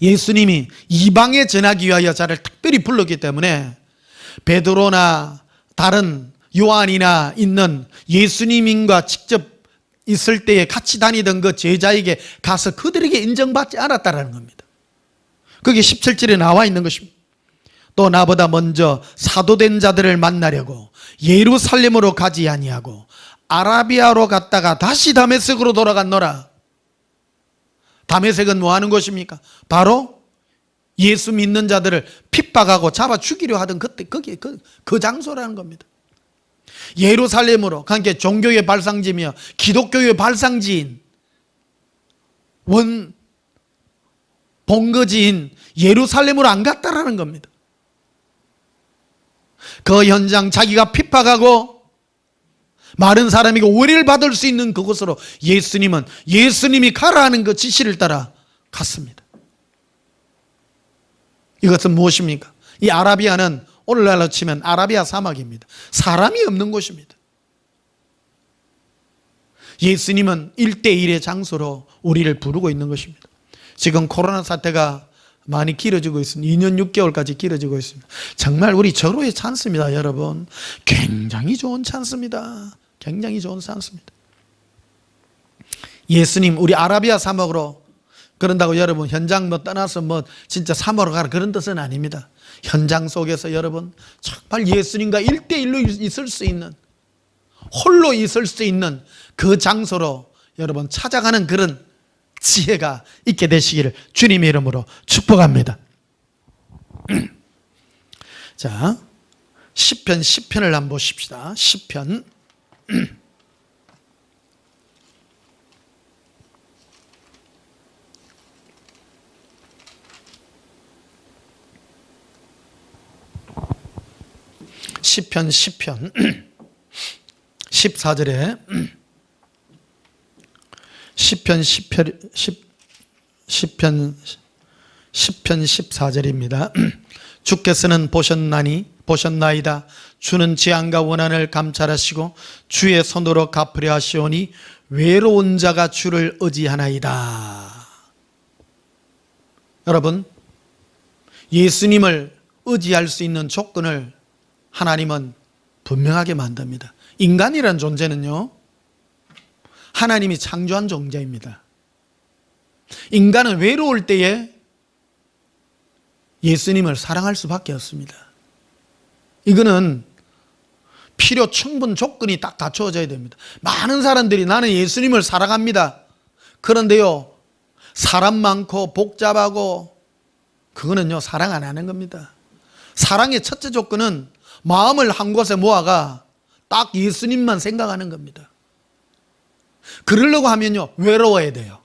예수님이 이방에 전하기 위하여 자를 특별히 불렀기 때문에 베드로나 다른 요한이나 있는 예수님과 직접 있을 때에 같이 다니던 그 제자에게 가서 그들에게 인정받지 않았다는 겁니다. 그게 17절에 나와 있는 것입니다. 또 나보다 먼저 사도된 자들을 만나려고 예루살렘으로 가지 아니하고 아라비아로 갔다가 다시 다메섹으로 돌아갔노라. 다메섹은 뭐 하는 곳입니까? 바로 예수 믿는 자들을 핍박하고 잡아 죽이려 하던 그때 거기 그 장소라는 겁니다. 예루살렘으로, 그러니까 종교의 발상지며 기독교의 발상지인 본거지인 예루살렘으로 안 갔다라는 겁니다. 그 현장 자기가 핍박하고 많은 사람에게 오해를 받을 수 있는 그곳으로 예수님이 가라 하는 그 지시를 따라 갔습니다. 이것은 무엇입니까? 이 아라비아는 오늘날로 치면 아라비아 사막입니다. 사람이 없는 곳입니다. 예수님은 1대1의 장소로 우리를 부르고 있는 것입니다. 지금 코로나 사태가 많이 길어지고 있습니다. 2년 6개월까지 길어지고 있습니다. 정말 우리 절호의 찬스입니다, 여러분. 굉장히 좋은 찬스입니다. 굉장히 좋은 찬스입니다. 예수님 우리 아라비아 사막으로, 그런다고 여러분 현장 떠나서 진짜 사막으로 가라 그런 뜻은 아닙니다. 현장 속에서 여러분 정말 예수님과 1대1로 있을 수 있는, 홀로 있을 수 있는 그 장소로 여러분 찾아가는 그런 지혜가 있게 되시기를 주님의 이름으로 축복합니다. 자, 시편 10편을 한번 보십시다. 시편 10편 14절에 시편 14절입니다. 주께서는 보셨나이다. 주는 재앙과 원한을 감찰하시고 주의 손으로 갚으려 하시오니 외로운 자가 주를 의지하나이다. 여러분, 예수님을 의지할 수 있는 조건을 하나님은 분명하게 만듭니다. 인간이란 존재는요, 하나님이 창조한 존재입니다. 인간은 외로울 때에 예수님을 사랑할 수밖에 없습니다. 이거는 필요 충분 조건이 딱 갖춰져야 됩니다. 많은 사람들이 나는 예수님을 사랑합니다. 그런데요, 사람 많고 복잡하고 그거는요 사랑 안 하는 겁니다. 사랑의 첫째 조건은 마음을 한 곳에 모아가 딱 예수님만 생각하는 겁니다. 그러려고 하면요 외로워야 돼요.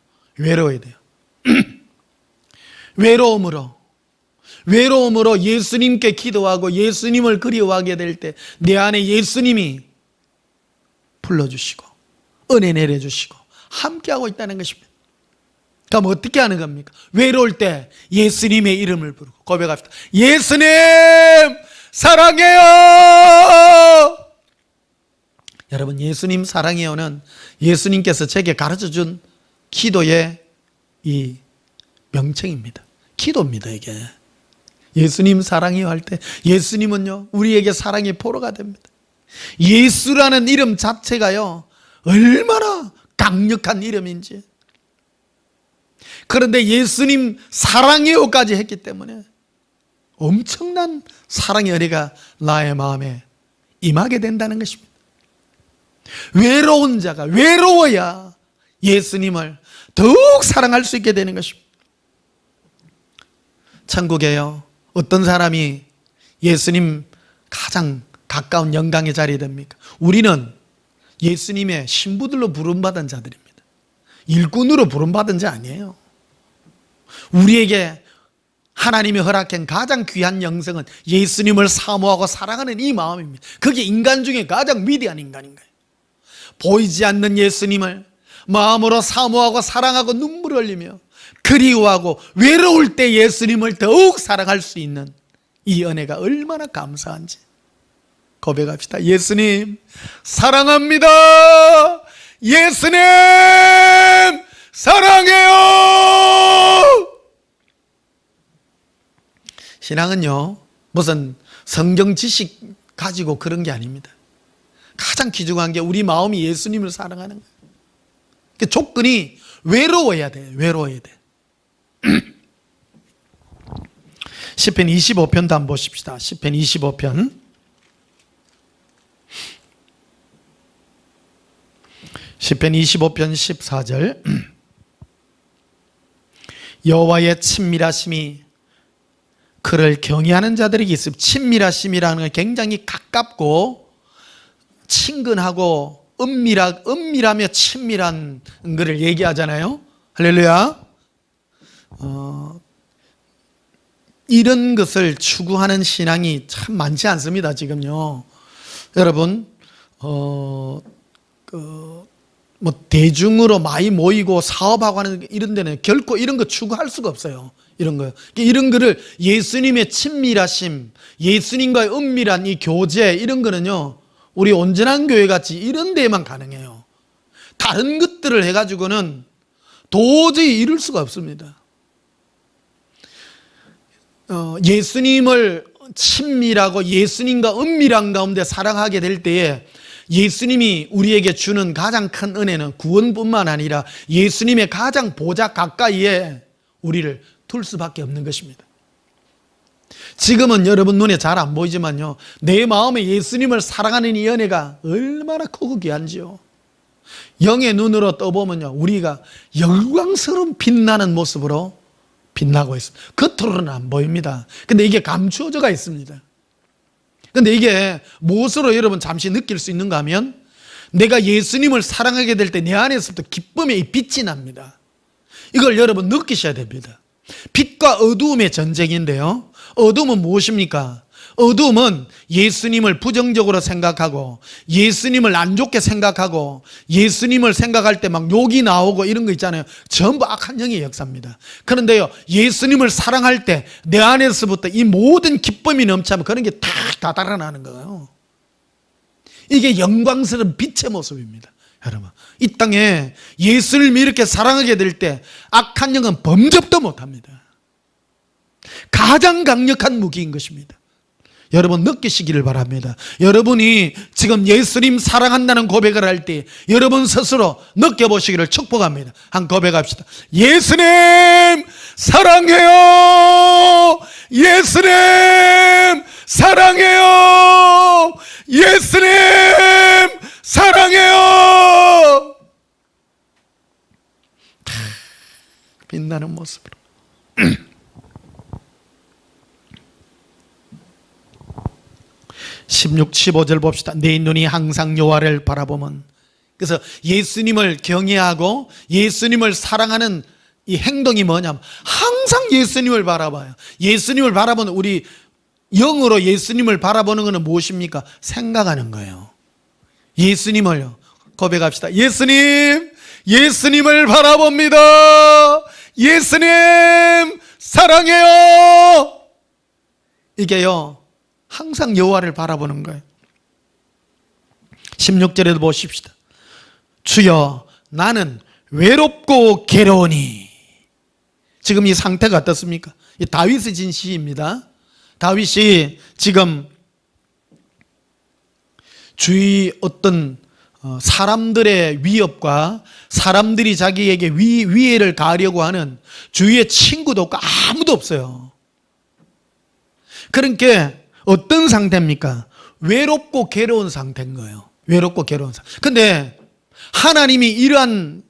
외로움으로 예수님께 기도하고 예수님을 그리워하게 될 때 내 안에 예수님이 불러주시고 은혜 내려주시고 함께하고 있다는 것입니다. 그럼 어떻게 하는 겁니까? 외로울 때 예수님의 이름을 부르고 고백합시다. 예수님 사랑해요. 여러분, 예수님 사랑해요는 예수님께서 제게 가르쳐준 기도의 이 명칭입니다. 기도입니다. 이게 예수님 사랑해요 할 때 예수님은요 우리에게 사랑의 포로가 됩니다. 예수라는 이름 자체가요 얼마나 강력한 이름인지. 그런데 예수님 사랑해요까지 했기 때문에 엄청난 사랑의 은혜가 나의 마음에 임하게 된다는 것입니다. 외로운 자가 외로워야 예수님을 더욱 사랑할 수 있게 되는 것입니다. 천국에요 어떤 사람이 예수님 가장 가까운 영광의 자리에 됩니까? 우리는 예수님의 신부들로 부름받은 자들입니다. 일꾼으로 부름받은 자 아니에요. 우리에게 하나님이 허락한 가장 귀한 영성은 예수님을 사모하고 사랑하는 이 마음입니다. 그게 인간 중에 가장 위대한 인간인가요? 보이지 않는 예수님을 마음으로 사모하고 사랑하고 눈물을 흘리며 그리워하고 외로울 때 예수님을 더욱 사랑할 수 있는 이 은혜가 얼마나 감사한지 고백합시다. 예수님 사랑합니다. 예수님 사랑해요. 신앙은요 무슨 성경 지식 가지고 그런 게 아닙니다. 가장 귀중한 게 우리 마음이 예수님을 사랑하는 거예요. 그 조건이 외로워야 돼. 외로워야 돼. 시편 25편도 한번 보십시다. 시편 25편 시편 25편 14절 여호와의 친밀하심이 그를 경외하는 자들에게 있습니다. 친밀하심이라는 건 굉장히 가깝고 친근하고 은밀하며 친밀한 것을 얘기하잖아요. 할렐루야. 이런 것을 추구하는 신앙이 참 많지 않습니다. 지금요. 여러분 대중으로 많이 모이고 사업하고 하는 이런 데는 결코 이런 거 추구할 수가 없어요. 이런 거를 예수님의 친밀하심, 예수님과의 은밀한 이 교제 이런 거는요 우리 온전한 교회 같이 이런 데에만 가능해요. 다른 것들을 해가지고는 도저히 이룰 수가 없습니다. 예수님을 친밀하고 예수님과 은밀한 가운데 사랑하게 될 때에 예수님이 우리에게 주는 가장 큰 은혜는 구원뿐만 아니라 예수님의 가장 보좌 가까이에 우리를 둘 수밖에 없는 것입니다. 지금은 여러분 눈에 잘 안 보이지만요 내 마음에 예수님을 사랑하는 이 은혜가 얼마나 크고 귀한지요. 영의 눈으로 떠보면요 우리가 영광스러운 빛나는 모습으로 빛나고 있습니다. 겉으로는 안 보입니다. 근데 이게 감추어져가 있습니다. 근데 이게 무엇으로 여러분 잠시 느낄 수 있는가 하면 내가 예수님을 사랑하게 될 때 내 안에서부터 기쁨의 이 빛이 납니다. 이걸 여러분 느끼셔야 됩니다. 빛과 어두움의 전쟁인데요 어두움은 무엇입니까? 어두움은 예수님을 부정적으로 생각하고 예수님을 안 좋게 생각하고 예수님을 생각할 때 막 욕이 나오고 이런 거 있잖아요. 전부 악한 영의 역사입니다. 그런데요 예수님을 사랑할 때 내 안에서부터 이 모든 기쁨이 넘치면 그런 게 다 달아나는 거예요. 이게 영광스러운 빛의 모습입니다. 여러분 이 땅에 예수님을 이렇게 사랑하게 될 때 악한 영은 범접도 못합니다. 가장 강력한 무기인 것입니다. 여러분 느끼시기를 바랍니다. 여러분이 지금 예수님 사랑한다는 고백을 할 때 여러분 스스로 느껴보시기를 축복합니다. 한 고백합시다. 예수님 사랑해요. 예수님 사랑해요. 예수님 사랑해요. 빛나는 모습으로 16, 15절 봅시다. 내 눈이 항상 여호와를 바라보면. 그래서 예수님을 경외하고 예수님을 사랑하는 이 행동이 뭐냐면 항상 예수님을 바라봐요. 예수님을 바라보는 우리 영으로 예수님을 바라보는 것은 무엇입니까? 생각하는 거예요. 예수님을요 고백합시다. 예수님, 예수님을 바라봅니다. 예수님 사랑해요. 이게요 항상 여호와를 바라보는 거예요. 16절에도 보십시다. 주여 나는 외롭고 괴로우니. 지금 이 상태가 어떻습니까? 이 다윗이 진 시입니다. 다윗이 지금 주위 어떤 사람들의 위협과 사람들이 자기에게 위해를 가하려고 하는 주위의 친구도 없고 아무도 없어요. 그러니까 어떤 상태입니까? 외롭고 괴로운 상태인 거예요. 외롭고 괴로운 상태. 근데 하나님이 이러한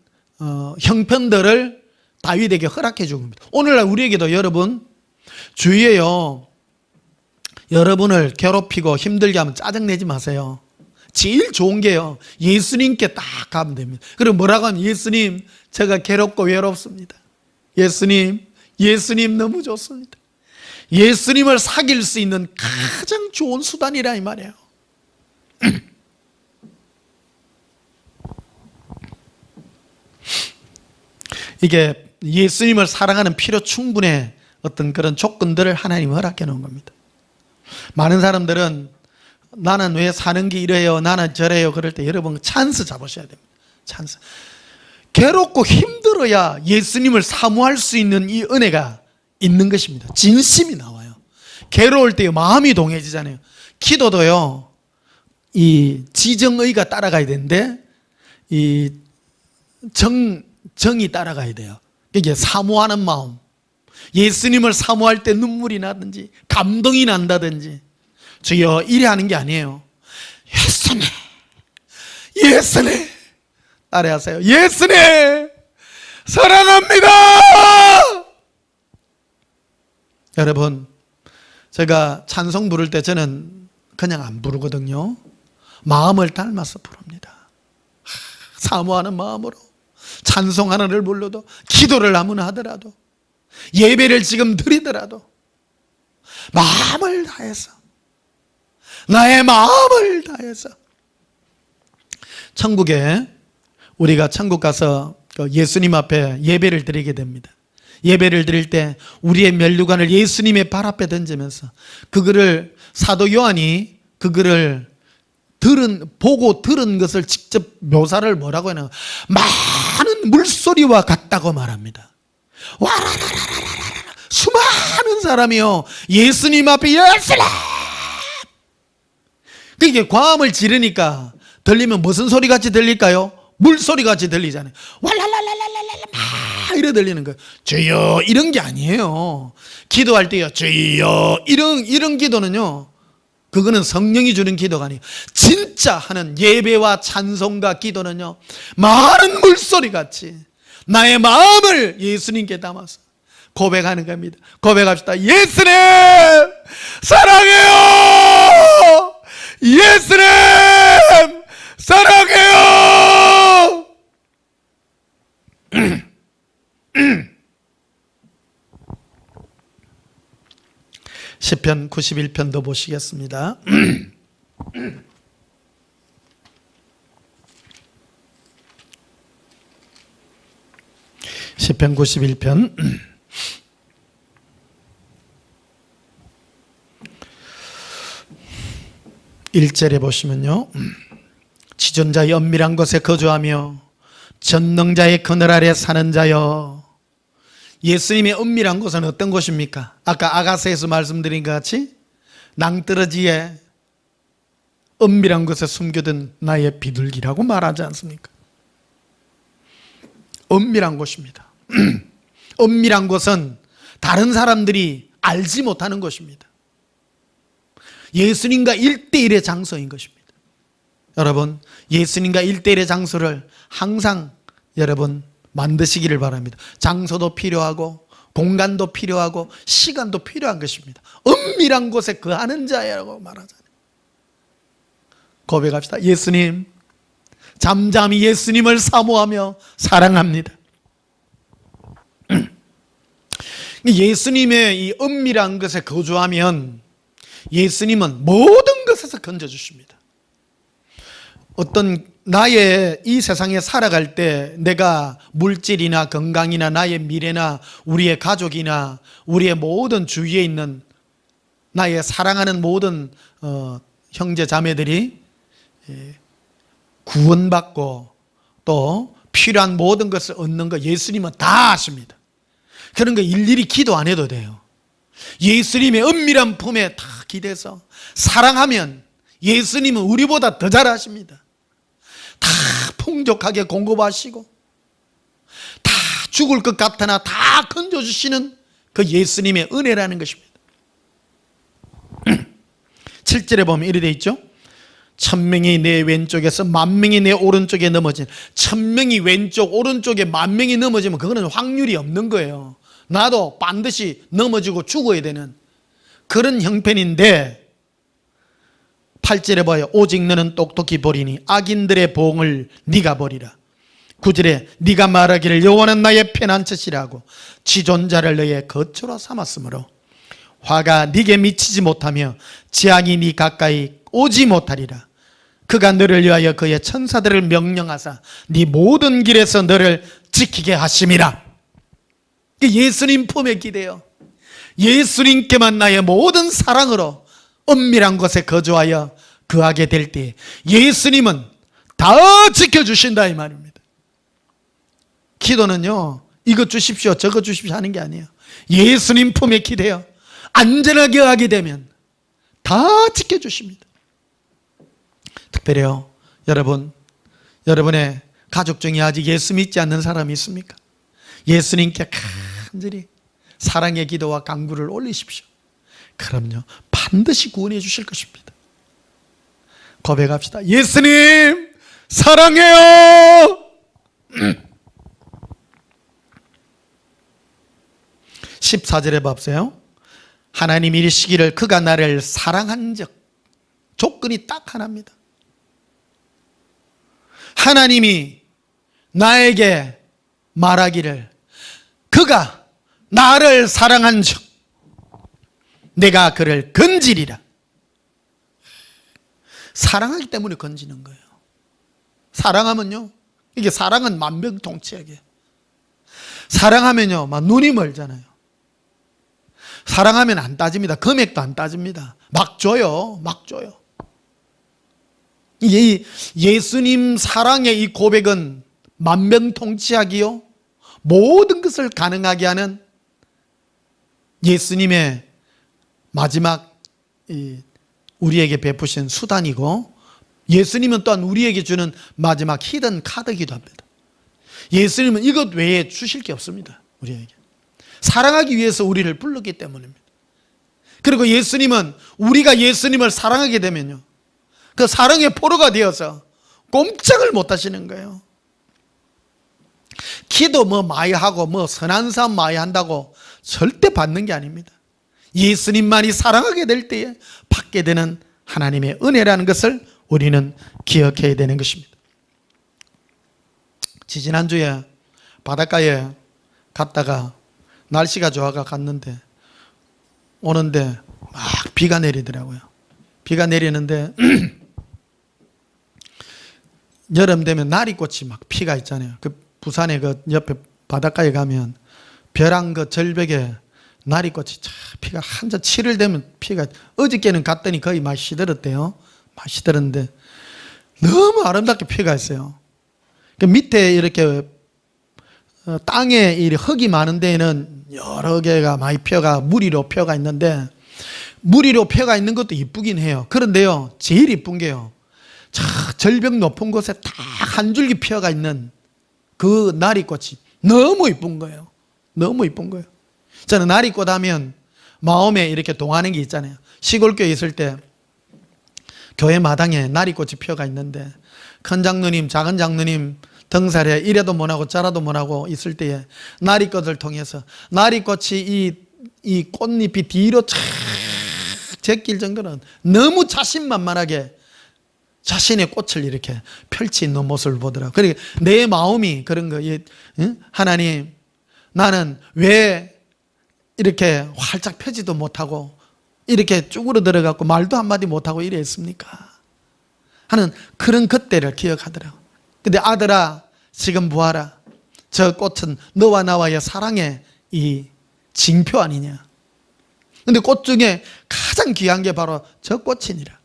형편들을 다윗에게 허락해 준 겁니다. 오늘날 우리에게도 여러분 주위에요, 여러분을 괴롭히고 힘들게 하면 짜증내지 마세요. 제일 좋은 게요, 예수님께 딱 가면 됩니다. 그리고 뭐라고 하면, 예수님 제가 괴롭고 외롭습니다. 예수님 너무 좋습니다. 예수님을 사귈 수 있는 가장 좋은 수단이라 이 말이에요. 이게 예수님을 사랑하는 필요 충분의 어떤 그런 조건들을 하나님이 허락해 놓은 겁니다. 많은 사람들은 나는 왜 사는 게 이래요, 나는 저래요, 그럴 때 여러분 찬스 잡으셔야 됩니다. 찬스. 괴롭고 힘들어야 예수님을 사모할 수 있는 이 은혜가 있는 것입니다. 진심이 나와요. 괴로울 때 마음이 동해지잖아요. 기도도요, 이 지정의가 따라가야 되는데 이 정이 따라가야 돼요. 이게 사모하는 마음, 예수님을 사모할 때 눈물이 나든지 감동이 난다든지, 주여 이래 하는 게 아니에요. 예수님 따라하세요. 예수님 사랑합니다. 여러분, 제가 찬송 부를 때 저는 그냥 안 부르거든요. 마음을 닮아서 부릅니다. 사모하는 마음으로 찬송 하나를 불러도, 기도를 아무나 하더라도, 예배를 지금 드리더라도 마음을 다해서, 나의 마음을 다해서. 천국에 우리가 천국 가서 예수님 앞에 예배를 드리게 됩니다. 예배를 드릴 때 우리의 면류관을 예수님의 발 앞에 던지면서, 그거를 사도 요한이 그거를 보고 들은 것을 직접 묘사를 뭐라고 하나, 많은 물소리와 같다고 말합니다. 와라라라라라, 수많은 사람이요, 예수님 앞에 예수님. 그게 과음을 지르니까 들리면 무슨 소리 같이 들릴까요? 물소리 같이 들리잖아요. 왈랄랄랄랄랄라 막 이래 들리는 거예요. 주여 이런 게 아니에요. 기도할 때요, 주여 이런 기도는요, 그거는 성령이 주는 기도가 아니에요. 진짜 하는 예배와 찬송과 기도는요, 많은 물소리 같이 나의 마음을 예수님께 담아서 고백하는 겁니다. 고백합시다. 예수님 사랑해요. 예수님 사랑해요. 시편 91편도 보시겠습니다. 시편 91편 1절에 보시면요, 지존자의 은밀한 곳에 거주하며 전능자의 그늘 아래 사는 자여. 예수님의 은밀한 곳은 어떤 곳입니까? 아까 아가서에서 말씀드린 것 같이 낭떠러지에 은밀한 곳에 숨겨둔 나의 비둘기라고 말하지 않습니까? 은밀한 곳입니다. 은밀한 곳은 다른 사람들이 알지 못하는 곳입니다. 예수님과 1대1의 장소인 것입니다. 여러분, 예수님과 1대1의 장소를 항상 여러분 만드시기를 바랍니다. 장소도 필요하고 공간도 필요하고 시간도 필요한 것입니다. 은밀한 곳에 거하는 자라고 말하잖아요. 고백합시다. 예수님, 잠잠히 예수님을 사모하며 사랑합니다. 예수님의 이 은밀한 곳에 거주하면 예수님은 모든 것에서 건져주십니다. 어떤 나의 이 세상에 살아갈 때 내가 물질이나 건강이나 나의 미래나 우리의 가족이나 우리의 모든 주위에 있는 나의 사랑하는 모든 형제 자매들이 구원받고 또 필요한 모든 것을 얻는 거 예수님은 다 아십니다. 그런 거 일일이 기도 안 해도 돼요. 예수님의 은밀한 품에 다 기대서 사랑하면 예수님은 우리보다 더 잘하십니다. 다 풍족하게 공급하시고 다 죽을 것 같으나 다 건져주시는 그 예수님의 은혜라는 것입니다. 7절에 보면 이렇게 돼 있죠. 1000명이 내 왼쪽에서 10,000명이 내 오른쪽에 넘어진, 1000명이 왼쪽 오른쪽에 10,000명이 넘어지면 그거는 확률이 없는 거예요. 나도 반드시 넘어지고 죽어야 되는 그런 형편인데 8절에 봐요. 오직 너는 똑똑히 보리니 악인들의 보응을 네가 보리라. 9절에 네가 말하기를 여호와는 나의 편안처시라고 지존자를 너의 거처로 삼았으므로 화가 네게 미치지 못하며 재앙이 네 가까이 오지 못하리라. 그가 너를 위하여 그의 천사들을 명령하사 네 모든 길에서 너를 지키게 하심이라. 예수님 품에 기대요. 예수님께만 나의 모든 사랑으로 은밀한 곳에 거주하여 거하게 될 때 예수님은 다 지켜주신다 이 말입니다. 기도는요, 이것 주십시오 저것 주십시오 하는 게 아니에요. 예수님 품에 기대요. 안전하게 하게 되면 다 지켜주십니다. 특별히요, 여러분의 가족 중에 아직 예수 믿지 않는 사람이 있습니까? 예수님께 간절히 사랑의 기도와 간구를 올리십시오. 그럼요, 반드시 구원해 주실 것입니다. 고백합시다. 예수님 사랑해요. 14절에 봐보세요. 하나님이 이르시기를 그가 나를 사랑한 적, 조건이 딱 하나입니다. 하나님이 나에게 말하기를 그가 나를 사랑한 적 내가 그를 건지리라. 사랑하기 때문에 건지는 거예요. 사랑하면요, 이게 사랑은 만병통치하게, 사랑하면요 막 눈이 멀잖아요. 사랑하면 안 따집니다. 금액도 안 따집니다. 막 줘요. 막 줘요. 예수님 사랑의 이 고백은 만병통치하기요, 모든 것을 가능하게 하는 예수님의 마지막 우리에게 베푸신 수단이고, 예수님은 또한 우리에게 주는 마지막 히든 카드이기도 합니다. 예수님은 이것 외에 주실 게 없습니다. 우리에게 사랑하기 위해서 우리를 불렀기 때문입니다. 그리고 예수님은 우리가 예수님을 사랑하게 되면요, 그 사랑의 포로가 되어서 꼼짝을 못 하시는 거예요. 기도 많이 하고 선한 삶 많이 한다고 절대 받는 게 아닙니다. 예수님만이 사랑하게 될 때에 받게 되는 하나님의 은혜라는 것을 우리는 기억해야 되는 것입니다. 지지난주에 바닷가에 갔다가 날씨가 좋아가 갔는데 오는데 막 비가 내리더라고요. 비가 내리는데 여름 되면 나리꽃이 막 피가 있잖아요. 그 부산의 그 옆에 바닷가에 가면 벼랑 그 절벽에 나리꽃이 피가 한참 7일 되면 피가, 어저께는 갔더니 거의 막 시들었대요. 막 시들었는데 너무 아름답게 피가 있어요. 그 밑에 이렇게 땅에 이 흙이 많은 데에는 여러 개가 많이 펴가 무리로 펴가 있는데, 무리로 펴가 있는 것도 이쁘긴 해요. 그런데요, 제일 이쁜 게요, 저 절벽 높은 곳에 딱 한 줄기 펴가 있는 그 나리꽃이 너무 이쁜 거예요. 너무 이쁜 거예요. 저는 나리꽃 하면 마음에 이렇게 동하는 게 있잖아요. 시골교회 있을 때 교회 마당에 나리꽃이 펴가 있는데 큰 장로님, 작은 장로님 등살에 이래도 못하고 저래도 못하고 있을 때에 나리꽃을 통해서 나리꽃이 이 꽃잎이 뒤로 쫙 제낄 정도는 너무 자신만만하게 자신의 꽃을 이렇게 펼치 있는 모습을 보더라고요. 그러니까 내 마음이 그런 거예요. 하나님, 나는 왜 이렇게 활짝 펴지도 못하고 이렇게 쭈그러 갖고 말도 한마디 못하고 이래 했습니까? 하는 그런 그때를 기억하더라고요. 근데 아들아, 지금 보아라. 저 꽃은 너와 나와의 사랑의 이 징표 아니냐. 근데 꽃 중에 가장 귀한 게 바로 저 꽃이니라.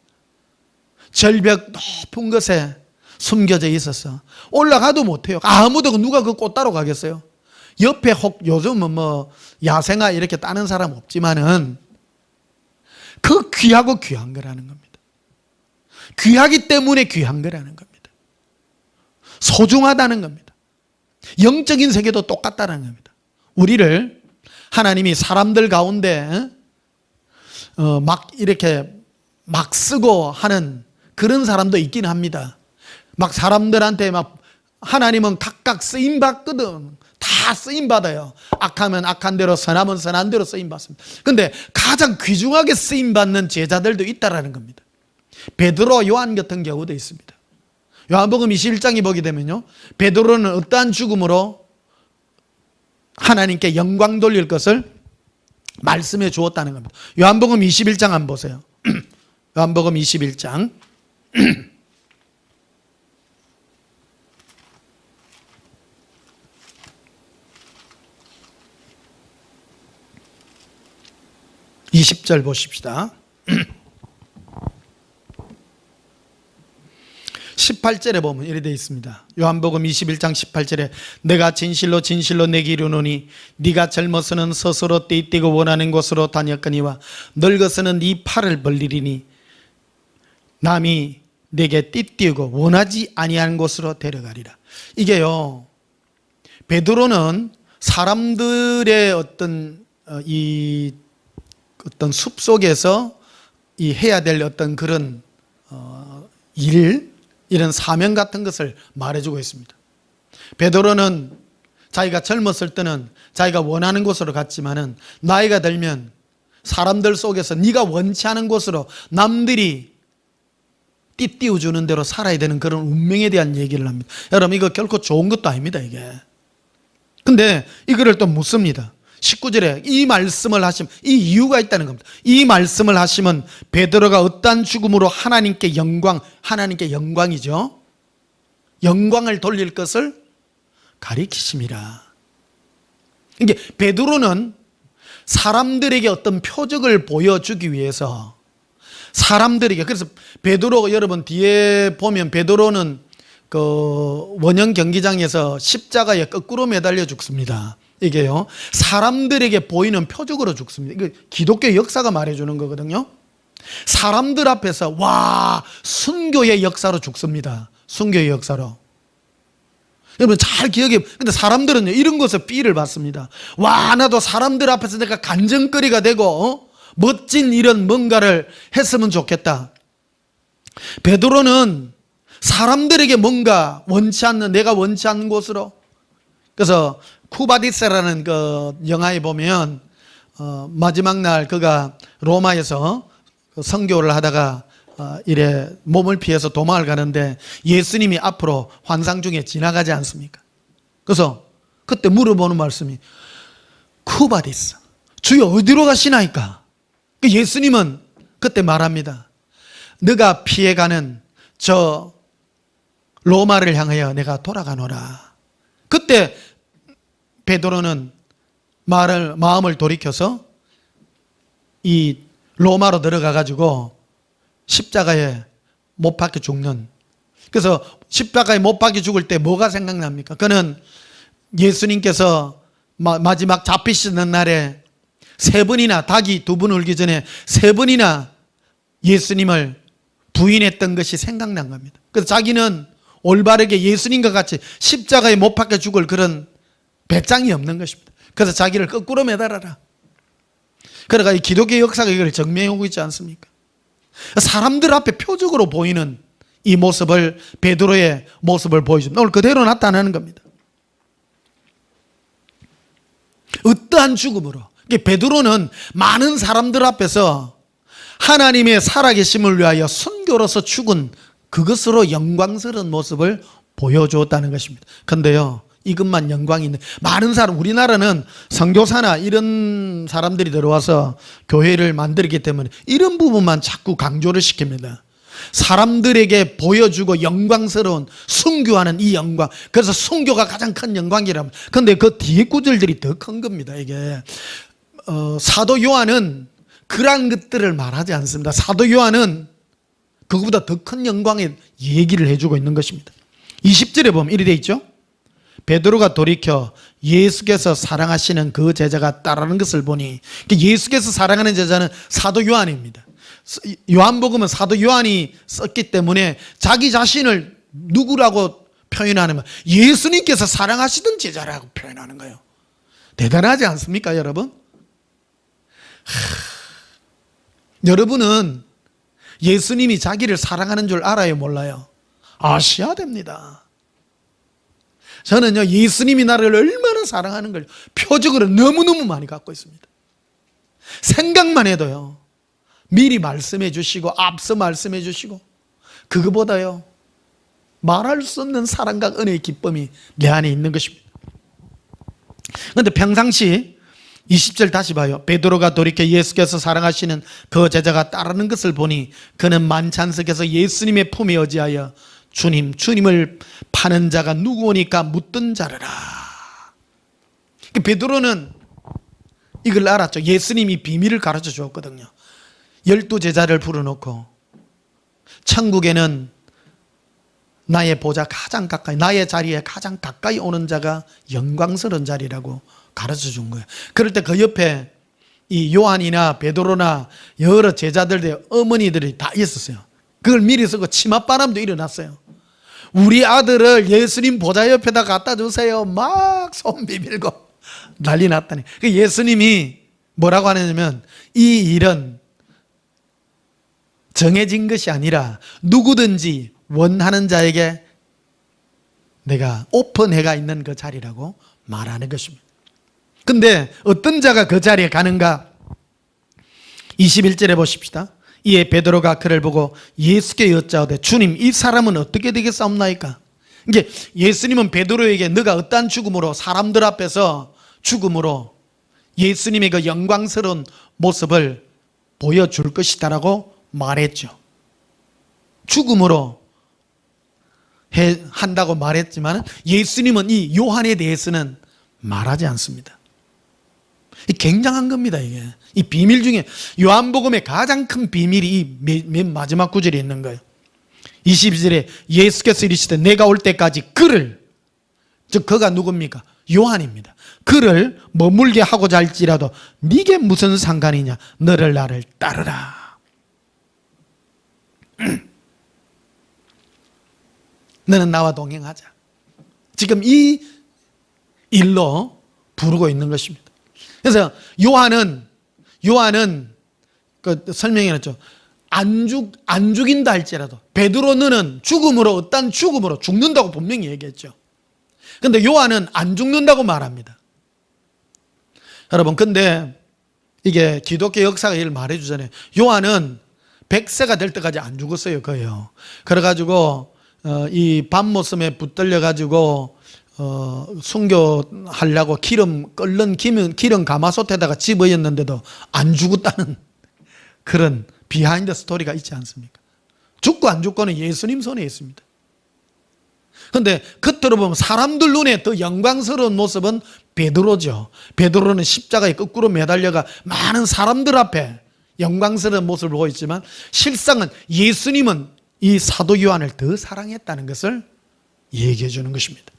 절벽 높은 곳에 숨겨져 있어서 올라가도 못해요. 아무도 누가 그 꽃 따러 가겠어요? 옆에 혹 요즘은 뭐 야생화 이렇게 따는 사람 없지만은 그 귀하고 귀한 거라는 겁니다. 귀하기 때문에 귀한 거라는 겁니다. 소중하다는 겁니다. 영적인 세계도 똑같다는 겁니다. 우리를 하나님이 사람들 가운데 막 이렇게 막 쓰고 하는 그런 사람도 있긴 합니다. 막 사람들한테 막 하나님은 각각 쓰임 받거든. 다 쓰임 받아요. 악하면 악한 대로, 선하면 선한 대로 쓰임 받습니다. 근데 가장 귀중하게 쓰임 받는 제자들도 있다라는 겁니다. 베드로, 요한 같은 경우도 있습니다. 요한복음 21장에 보게 되면요, 베드로는 어떠한 죽음으로 하나님께 영광 돌릴 것을 말씀해 주었다는 겁니다. 요한복음 21장 한번 보세요. 요한복음 21장 20절 보십시다. 18절에 보면 이렇게 되어 있습니다. 요한복음 21장 18절에 내가 진실로 진실로 내게 이르노니 네가 젊어서는 스스로 띠뛰고 원하는 곳으로 다녔거니와 늙어서는 네 팔을 벌리리니 남이 내게 띠뛰고 원하지 아니한 곳으로 데려가리라. 이게요, 베드로는 사람들의 어떤 어떤 숲속에서 이 해야 될 어떤 그런 이런 사명 같은 것을 말해주고 있습니다. 베드로는 자기가 젊었을 때는 자기가 원하는 곳으로 갔지만은 나이가 들면 사람들 속에서 네가 원치 않은 곳으로 남들이 띠띠워주는 대로 살아야 되는 그런 운명에 대한 얘기를 합니다. 여러분, 이거 결코 좋은 것도 아닙니다, 이게. 근데 이거를 또 묻습니다. 19절에 이 말씀을 하시면, 이 이유가 있다는 겁니다. 이 말씀을 하시면 베드로가 어떠한 죽음으로 하나님께 영광이죠, 영광을 돌릴 것을 가리키심이라. 이게 베드로는 사람들에게 어떤 표적을 보여주기 위해서 사람들에게, 그래서 베드로, 여러분 뒤에 보면 베드로는 그 원형 경기장에서 십자가에 거꾸로 매달려 죽습니다. 이게요, 사람들에게 보이는 표적으로 죽습니다. 이거 기독교 역사가 말해주는 거거든요. 사람들 앞에서 와, 순교의 역사로 죽습니다. 순교의 역사로. 여러분 잘 기억해. 근데 사람들은요, 이런 것에 삐를 받습니다. 와, 나도 사람들 앞에서 내가 간증거리가 되고 멋진 이런 뭔가를 했으면 좋겠다. 베드로는 사람들에게 뭔가 내가 원치 않는 곳으로. 그래서 쿠바디스라는 그 영화에 보면 마지막 날 그가 로마에서 선교를 하다가 이래 몸을 피해서 도망을 가는데 예수님이 앞으로 환상 중에 지나가지 않습니까? 그래서 그때 물어보는 말씀이 쿠바디스, 주여 어디로 가시나이까? 예수님은 그때 말합니다. 네가 피해가는 저 로마를 향하여 내가 돌아가노라. 그때 베드로는 마음을 돌이켜서 이 로마로 들어가 가지고 십자가에 못 박혀 죽는. 그래서 십자가에 못 박혀 죽을 때 뭐가 생각납니까? 그는 예수님께서 마지막 잡히시는 날에 세 번이나, 닭이 두 번 울기 전에 세 번이나 예수님을 부인했던 것이 생각난 겁니다. 그래서 자기는 올바르게 예수님과 같이 십자가에 못 박혀 죽을 그런 배짱이 없는 것입니다. 그래서 자기를 거꾸로 매달아라. 그러니까 이 기독교 역사가 이걸 증명하고 있지 않습니까? 사람들 앞에 표적으로 보이는 이 모습을, 베드로의 모습을 보여줍니다. 오늘 그대로 나타나는 겁니다. 어떠한 죽음으로. 베드로는 많은 사람들 앞에서 하나님의 살아계심을 위하여 순교로서 죽은 그것으로 영광스러운 모습을 보여주었다는 것입니다. 그런데요, 이것만 영광이 있는 많은 사람, 우리나라는 선교사나 이런 사람들이 들어와서 교회를 만들기 때문에 이런 부분만 자꾸 강조를 시킵니다. 사람들에게 보여주고 영광스러운 순교하는 이 영광, 그래서 순교가 가장 큰 영광이랍니다. 그런데 그 뒤에 구절들이 더 큰 겁니다. 이게 사도 요한은 그러한 것들을 말하지 않습니다. 사도 요한은 그거보다 더 큰 영광의 얘기를 해주고 있는 것입니다. 20절에 보면 이렇게 돼 있죠. 베드로가 돌이켜 예수께서 사랑하시는 그 제자가 따르는 것을 보니, 예수께서 사랑하는 제자는 사도 요한입니다. 요한복음은 사도 요한이 썼기 때문에 자기 자신을 누구라고 표현하냐면 예수님께서 사랑하시던 제자라고 표현하는 거예요. 대단하지 않습니까, 여러분? 여러분은 예수님이 자기를 사랑하는 줄 알아요, 몰라요? 아셔야 됩니다. 저는요, 예수님이 나를 얼마나 사랑하는 걸 표적으로 너무너무 많이 갖고 있습니다. 생각만 해도요, 미리 말씀해 주시고 앞서 말씀해 주시고, 그거보다요 말할 수 없는 사랑과 은혜의 기쁨이 내 안에 있는 것입니다. 그런데 평상시 20절 다시 봐요. 베드로가 돌이켜 예수께서 사랑하시는 그 제자가 따르는 것을 보니 그는 만찬석에서 예수님의 품에 의지하여 주님을 파는 자가 누구오니까 묻던 자르라. 베드로는 이걸 알았죠. 예수님이 비밀을 가르쳐 주었거든요. 12제자를 불러놓고 천국에는 나의 보좌 가장 가까이, 나의 자리에 가장 가까이 오는 자가 영광스러운 자리라고 가르쳐 준 거예요. 그럴 때 그 옆에 이 요한이나 베드로나 여러 제자들의 어머니들이 다 있었어요. 그걸 미리 쓰고 치맛바람도 일어났어요. 우리 아들을 예수님 보좌 옆에다 갖다 주세요. 막 손 비빌고 난리 났다니. 예수님이 뭐라고 하냐면 이 일은 정해진 것이 아니라 누구든지 원하는 자에게 내가 오픈해가 있는 그 자리라고 말하는 것입니다. 근데 어떤 자가 그 자리에 가는가? 21절에 보십시다. 이에 베드로가 그를 보고 예수께 여짜오되 주님, 이 사람은 어떻게 되겠사옵나이까? 이게 예수님은 베드로에게 너가 어떠한 죽음으로, 사람들 앞에서 죽음으로 예수님의 그 영광스러운 모습을 보여줄 것이다라고 말했죠. 죽음으로 한다고 말했지만 예수님은 이 요한에 대해서는 말하지 않습니다. 굉장한 겁니다. 이게 이 비밀 중에 요한복음의 가장 큰 비밀이 이 맨 마지막 구절에 있는 거예요. 22절에 예수께서 이르시되 내가 올 때까지 그를, 즉 그가 누굽니까? 요한입니다. 그를 머물게 하고자 할지라도 네게 무슨 상관이냐? 너를 나를 따르라. 너는 나와 동행하자. 지금 이 일로 부르고 있는 것입니다. 그래서 요한은 그 설명해놨죠. 안 죽인다 할지라도, 베드로 너는 죽음으로, 어떤 죽음으로 죽는다고 분명히 얘기했죠. 그런데 요한은 안 죽는다고 말합니다. 여러분, 근데 이게 기독교 역사가 이를 말해주잖아요. 요한은 100세가 될 때까지 안 죽었어요, 거예요. 그래가지고 이 밤모섬에 붙들려가지고 순교하려고 끓는 기름 가마솥에다가 집어였는데도 안 죽었다는 그런 비하인드 스토리가 있지 않습니까? 죽고 안 죽고는 예수님 손에 있습니다. 그런데 겉으로 보면 사람들 눈에 더 영광스러운 모습은 베드로죠. 베드로는 십자가에 거꾸로 매달려가 많은 사람들 앞에 영광스러운 모습을 보고 있지만 실상은 예수님은 이 사도 요한을 더 사랑했다는 것을 얘기해 주는 것입니다.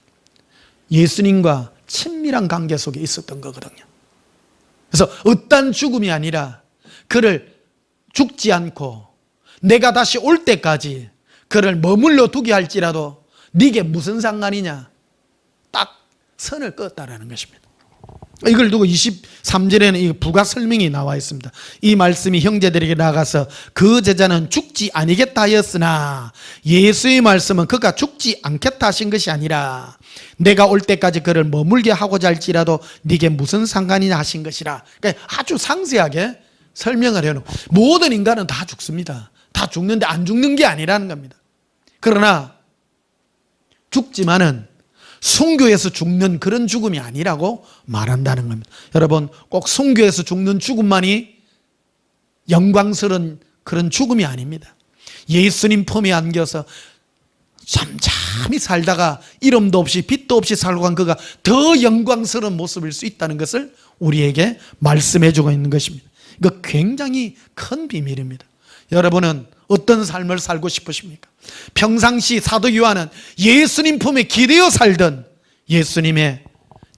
예수님과 친밀한 관계 속에 있었던 거거든요. 그래서 어떤 죽음이 아니라 그를 죽지 않고 내가 다시 올 때까지 그를 머물러 두게 할지라도 네게 무슨 상관이냐, 딱 선을 그었다라는 것입니다. 이걸 두고 23절에는 이 부가 설명이 나와 있습니다. 이 말씀이 형제들에게 나가서 그 제자는 죽지 아니겠다 하였으나 예수의 말씀은 그가 죽지 않겠다 하신 것이 아니라 내가 올 때까지 그를 머물게 하고자 할지라도 네게 무슨 상관이냐 하신 것이라. 그러니까 아주 상세하게 설명을 해놓고, 모든 인간은 다 죽습니다. 다 죽는데 안 죽는 게 아니라는 겁니다. 그러나 죽지만은 순교에서 죽는 그런 죽음이 아니라고 말한다는 겁니다. 여러분, 꼭 순교에서 죽는 죽음만이 영광스러운 그런 죽음이 아닙니다. 예수님 품에 안겨서 잠잠히 살다가 이름도 없이 빛도 없이 살고 간 그가 더 영광스러운 모습일 수 있다는 것을 우리에게 말씀해 주고 있는 것입니다. 이거 굉장히 큰 비밀입니다. 여러분은 어떤 삶을 살고 싶으십니까? 평상시 사도 요한은 예수님 품에 기대어 살던 예수님의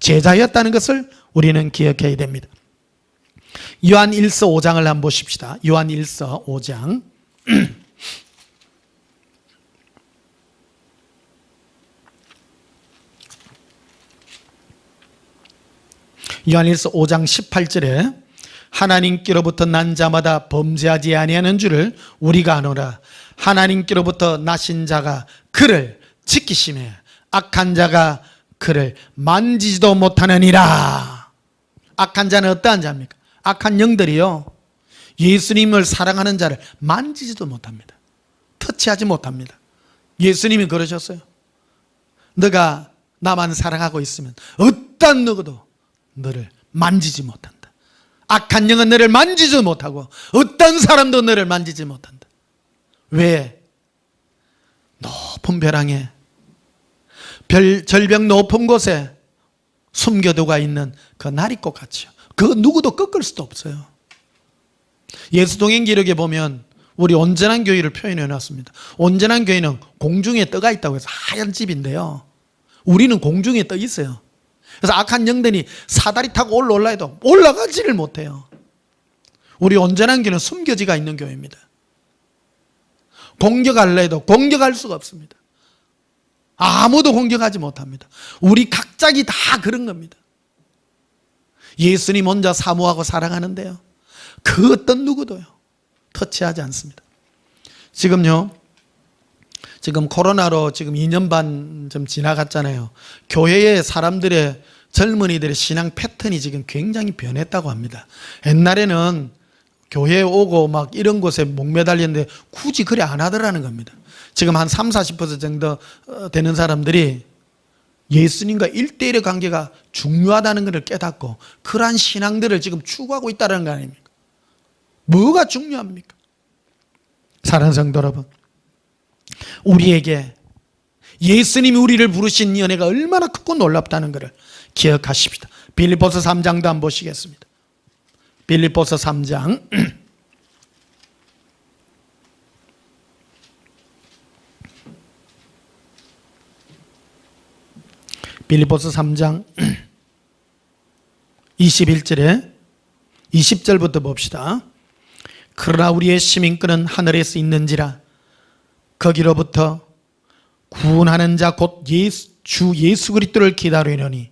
제자였다는 것을 우리는 기억해야 됩니다. 요한 1서 5장을 한번 보십시다. 요한 1서 5장. 요한 1서 5장 18절에 하나님께로부터 난 자마다 범죄하지 아니하는 줄을 우리가 아노라. 하나님께로부터 나신 자가 그를 지키시며 악한 자가 그를 만지지도 못하느니라. 악한 자는 어떠한 자입니까? 악한 영들이요, 예수님을 사랑하는 자를 만지지도 못합니다. 터치하지 못합니다. 예수님이 그러셨어요. 너가 나만 사랑하고 있으면 어떤 누구도 너를 만지지 못한다. 악한 영은 너를 만지지 못하고 어떤 사람도 너를 만지지 못한다. 왜? 높은 벼랑에 절벽 높은 곳에 숨겨두가 있는 그 나리꽃 같이요. 그 누구도 꺾을 수도 없어요. 예수동행 기록에 보면 우리 온전한 교회를 표현해 놨습니다. 온전한 교회는 공중에 떠가 있다고 해서 하얀 집인데요, 우리는 공중에 떠 있어요. 그래서 악한 영들이 사다리 타고 올라올라 해도 올라가지를 못해요. 우리 온전한 교회는 숨겨지가 있는 교회입니다. 공격하려 해도 공격할 수가 없습니다. 아무도 공격하지 못합니다. 우리 각자기 다 그런 겁니다. 예수님 혼자 사모하고 사랑하는데요, 그 어떤 누구도요 터치하지 않습니다. 지금 코로나로 지금 2년 반 좀 지나갔잖아요. 교회의 사람들의, 젊은이들의 신앙 패턴이 지금 굉장히 변했다고 합니다. 옛날에는 교회에 오고 막 이런 곳에 목매달렸는데 굳이 그래 안 하더라는 겁니다. 지금 한 30-40% 정도 되는 사람들이 예수님과 1대1의 관계가 중요하다는 것을 깨닫고 그러한 신앙들을 지금 추구하고 있다는 거 아닙니까? 뭐가 중요합니까? 사랑하는 성도 여러분, 우리에게 예수님이 우리를 부르신 연애가 얼마나 크고 놀랍다는 것을 기억하십시다. 빌립보서 3장도 한번 보시겠습니다. 빌립보서 3장 빌립보서 3장 21절에 20절부터 봅시다. 그러나 우리의 시민권은 하늘에서 있는지라 거기로부터 구원하는 자 곧 주 예수 그리스도를 기다리노니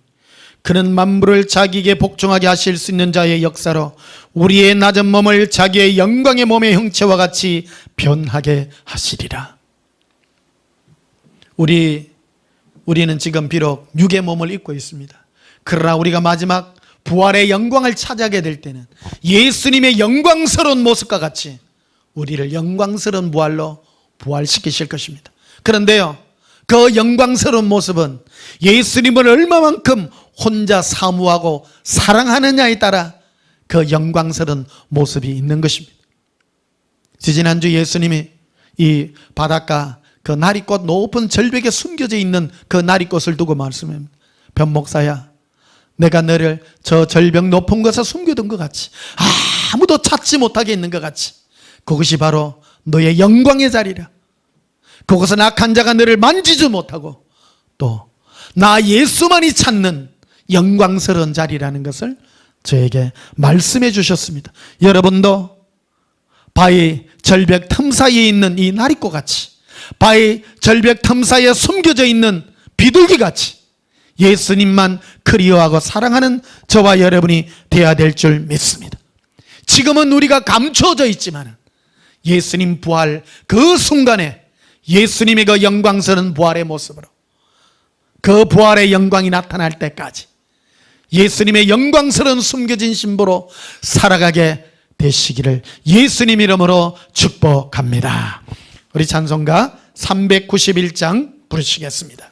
그는 만물을 자기에게 복종하게 하실 수 있는 자의 역사로 우리의 낮은 몸을 자기의 영광의 몸의 형체와 같이 변하게 하시리라. 우리는 지금 비록 육의 몸을 입고 있습니다. 그러나 우리가 마지막 부활의 영광을 차지하게 될 때는 예수님의 영광스러운 모습과 같이 우리를 영광스러운 부활로 부활시키실 것입니다. 그런데요, 그 영광스러운 모습은 예수님을 얼마만큼 혼자 사모하고 사랑하느냐에 따라 그 영광스러운 모습이 있는 것입니다. 지난주 예수님이 이 바닷가 그 나리꽃 높은 절벽에 숨겨져 있는 그 나리꽃을 두고 말씀합니다. 변목사야, 내가 너를 저 절벽 높은 곳에 숨겨둔 것 같이, 아무도 찾지 못하게 있는 것 같이, 그것이 바로 너의 영광의 자리라. 그것은 악한 자가 너를 만지지 못하고 또 나 예수만이 찾는 영광스러운 자리라는 것을 저에게 말씀해 주셨습니다. 여러분도 바위 절벽 틈 사이에 있는 이 나리꽃 같이, 바위 절벽 틈 사이에 숨겨져 있는 비둘기 같이 예수님만 그리워하고 사랑하는 저와 여러분이 되어야 될 줄 믿습니다. 지금은 우리가 감춰져 있지만 예수님 부활 그 순간에 예수님의 그 영광스러운 부활의 모습으로 그 부활의 영광이 나타날 때까지 예수님의 영광스러운 숨겨진 신부로 살아가게 되시기를 예수님 이름으로 축복합니다. 우리 찬송가 391장 부르시겠습니다.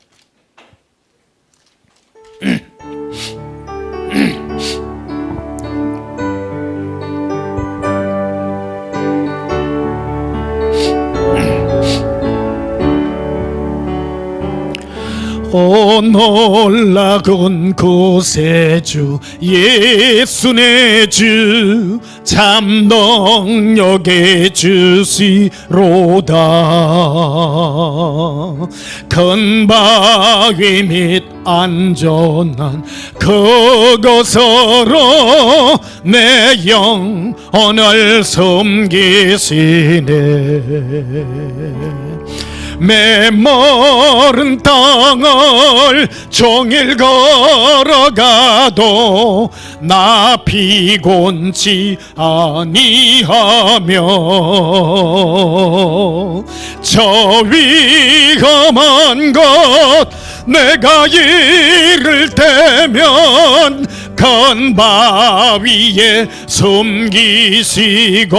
놀라운 구세주 예수 내 주 참 능력의 주시로다. 큰 바위 및 안전한 그곳으로 내 영혼을 숨기시네. 메모른 땅을 종일 걸어가도 나 피곤치 아니하며 저 위험한 곳 내가 이를 때면 큰 바위에 숨기시고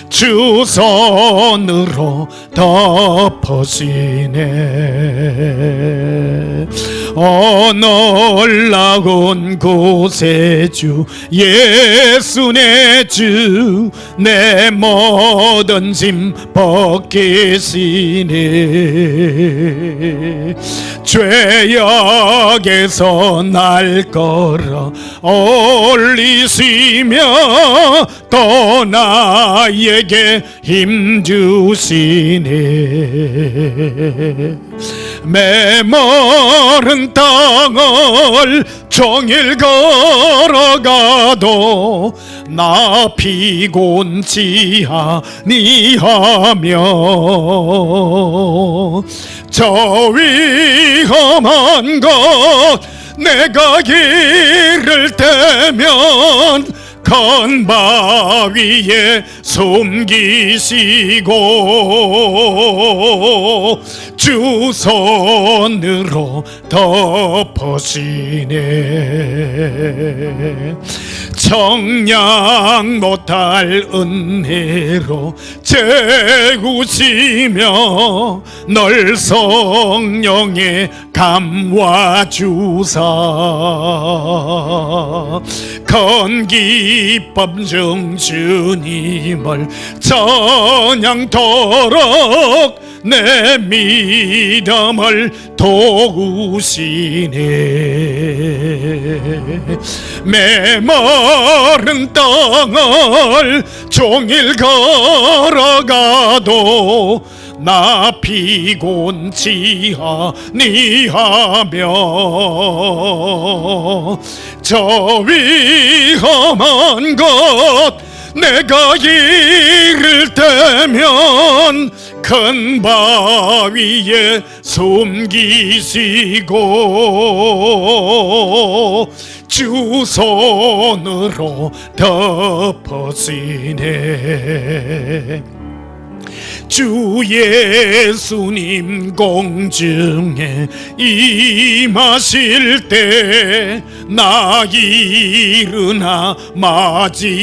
주 손으로 덮으시네. 놀라운 구세주 예수 내 주 내 모든 짐 벗기시네. 죄악에서 날 걸어 올리시며 또 나에게 힘 주시네. 메모른 땅을 종일 걸어가도 나 피곤치 아니하며 저 위험한 곳 내가 이를 때면 큰 바위에 숨기시고 주 손으로 덮으시네. 청량 못할 은혜로 채우시며 널 성령에 감화주사 큰 기쁨 중 주님을 찬양토록 내 믿음을 도우시네. 메마른 땅을 종일 걸어가도 나 피곤치 아니하며 저 위험한 곳 내가 이를 때면 큰 바위에 숨기시고 주 손으로 덮으시네. 주 예수님 공중에 임하실 때 나 일어나 맞이하리.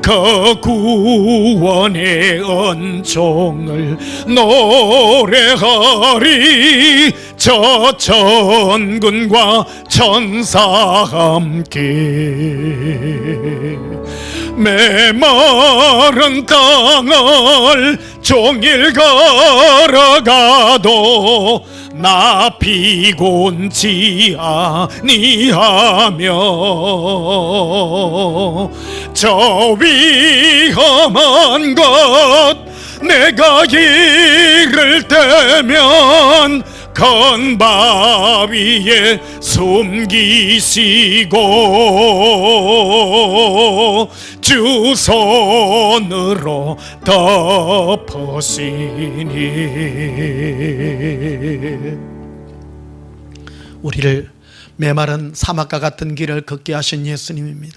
그 구원의 은총을 노래하리. 저 천군과 천사 함께 메마른 땅을 종일 걸어가도 나 피곤치 아니하며 저 위험한 곳 내가 이를 때면 큰 바위에 숨기시고 주 손으로 덮으시니. 우리를 메마른 사막과 같은 길을 걷게 하신 예수님입니다.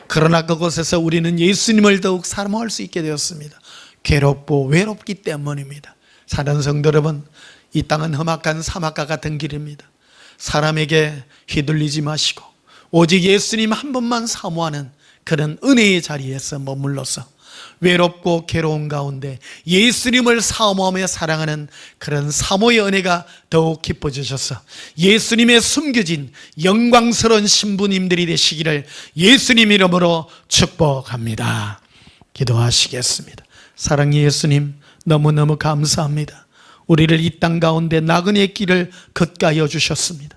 그러나 그곳에서 우리는 예수님을 더욱 사모할 수 있게 되었습니다. 괴롭고 외롭기 때문입니다. 사랑하는 성도 여러분, 이 땅은 험악한 사막과 같은 길입니다. 사람에게 휘둘리지 마시고 오직 예수님 한 분만 사모하는 그런 은혜의 자리에서 머물러서 외롭고 괴로운 가운데 예수님을 사모하며 사랑하는 그런 사모의 은혜가 더욱 깊어지셔서 예수님의 숨겨진 영광스러운 신부님들이 되시기를 예수님 이름으로 축복합니다. 기도하시겠습니다. 사랑의 예수님, 너무너무 감사합니다. 우리를 이 땅 가운데 나그네의 길을 걷게 하여 주셨습니다.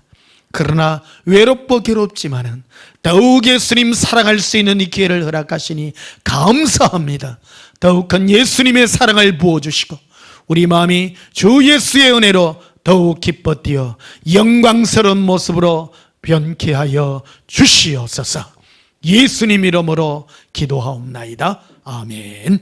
그러나 외롭고 괴롭지만은 더욱 예수님 사랑할 수 있는 이 기회를 허락하시니 감사합니다. 더욱 큰 예수님의 사랑을 부어주시고 우리 마음이 주 예수의 은혜로 더욱 기뻐 뛰어 영광스러운 모습으로 변케 하여 주시옵소서. 예수님 이름으로 기도하옵나이다. 아멘.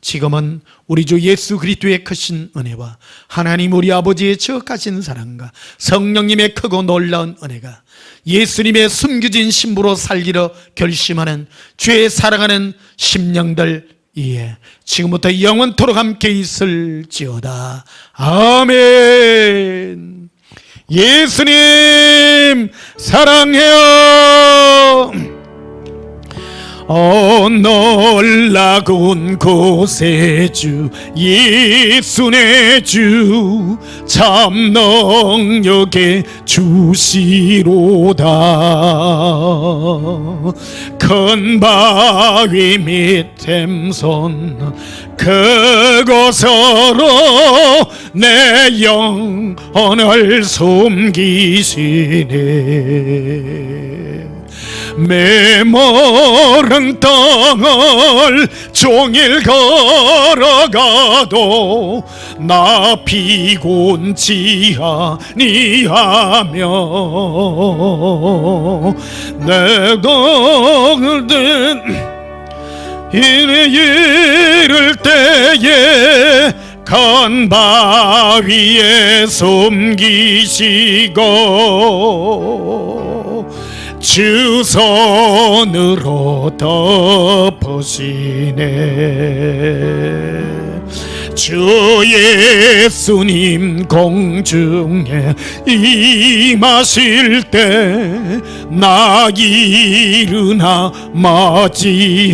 지금은 우리 주 예수 그리스도의 크신 은혜와 하나님 우리 아버지의 지극하신 사랑과 성령님의 크고 놀라운 은혜가 예수님의 숨겨진 신부로 살기로 결심하는 주의 사랑하는 심령들 이에 지금부터 영원토록 함께 있을지어다. 아멘. 예수님 사랑해요. 놀라운 곳에 주 예수네 주 참 능력의 주시로다. 큰 바위 밑샘선 그곳으로 내 영혼을 숨기시네. 메모른 땅을 종일 걸어가도 나 피곤치 아니하며 내가 이를 때에 간 바위에 숨기시고 주 손으로 덮으시네. 주 예수님 공중에 임하실 때 나 일어나 맞이하리.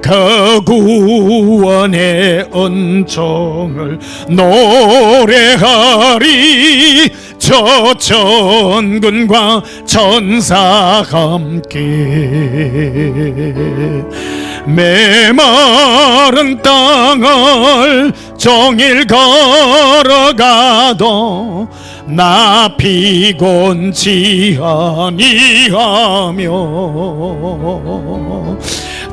그 구원의 은총을 노래하리. 저 천군과 천사 함께 메마른 땅을 종일 걸어가도 나 피곤치 아니하며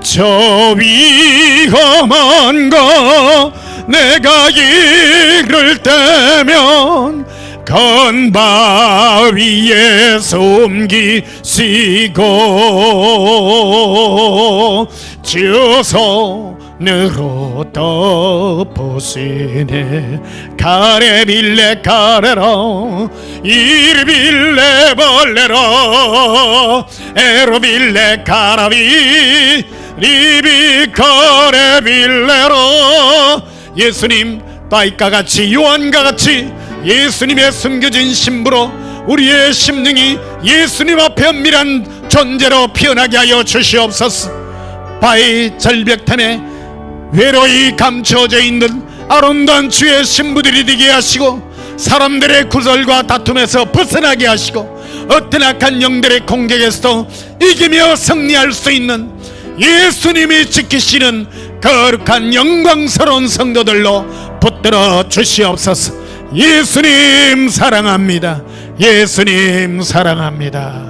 저 위험한 거 내가 이를 때면 큰 바위에 숨기시고 주 손으로 덮으시네. 가레빌레 가레로 이르빌레 벌레로 에로빌레 가라비 리비 가레빌레로. 예수님 바위가 같이 요한과 같이 예수님의 숨겨진 신부로 우리의 심령이 예수님 앞에 은밀한 존재로 피어나게 하여 주시옵소서. 바위 절벽탄에 외로이 감춰져 있는 아름다운 주의 신부들이 되게 하시고 사람들의 구설과 다툼에서 벗어나게 하시고 어떤 악한 영들의 공격에서도 이기며 승리할 수 있는 예수님이 지키시는 거룩한 영광스러운 성도들로 붙들어 주시옵소서. 예수님 사랑합니다. 예수님 사랑합니다.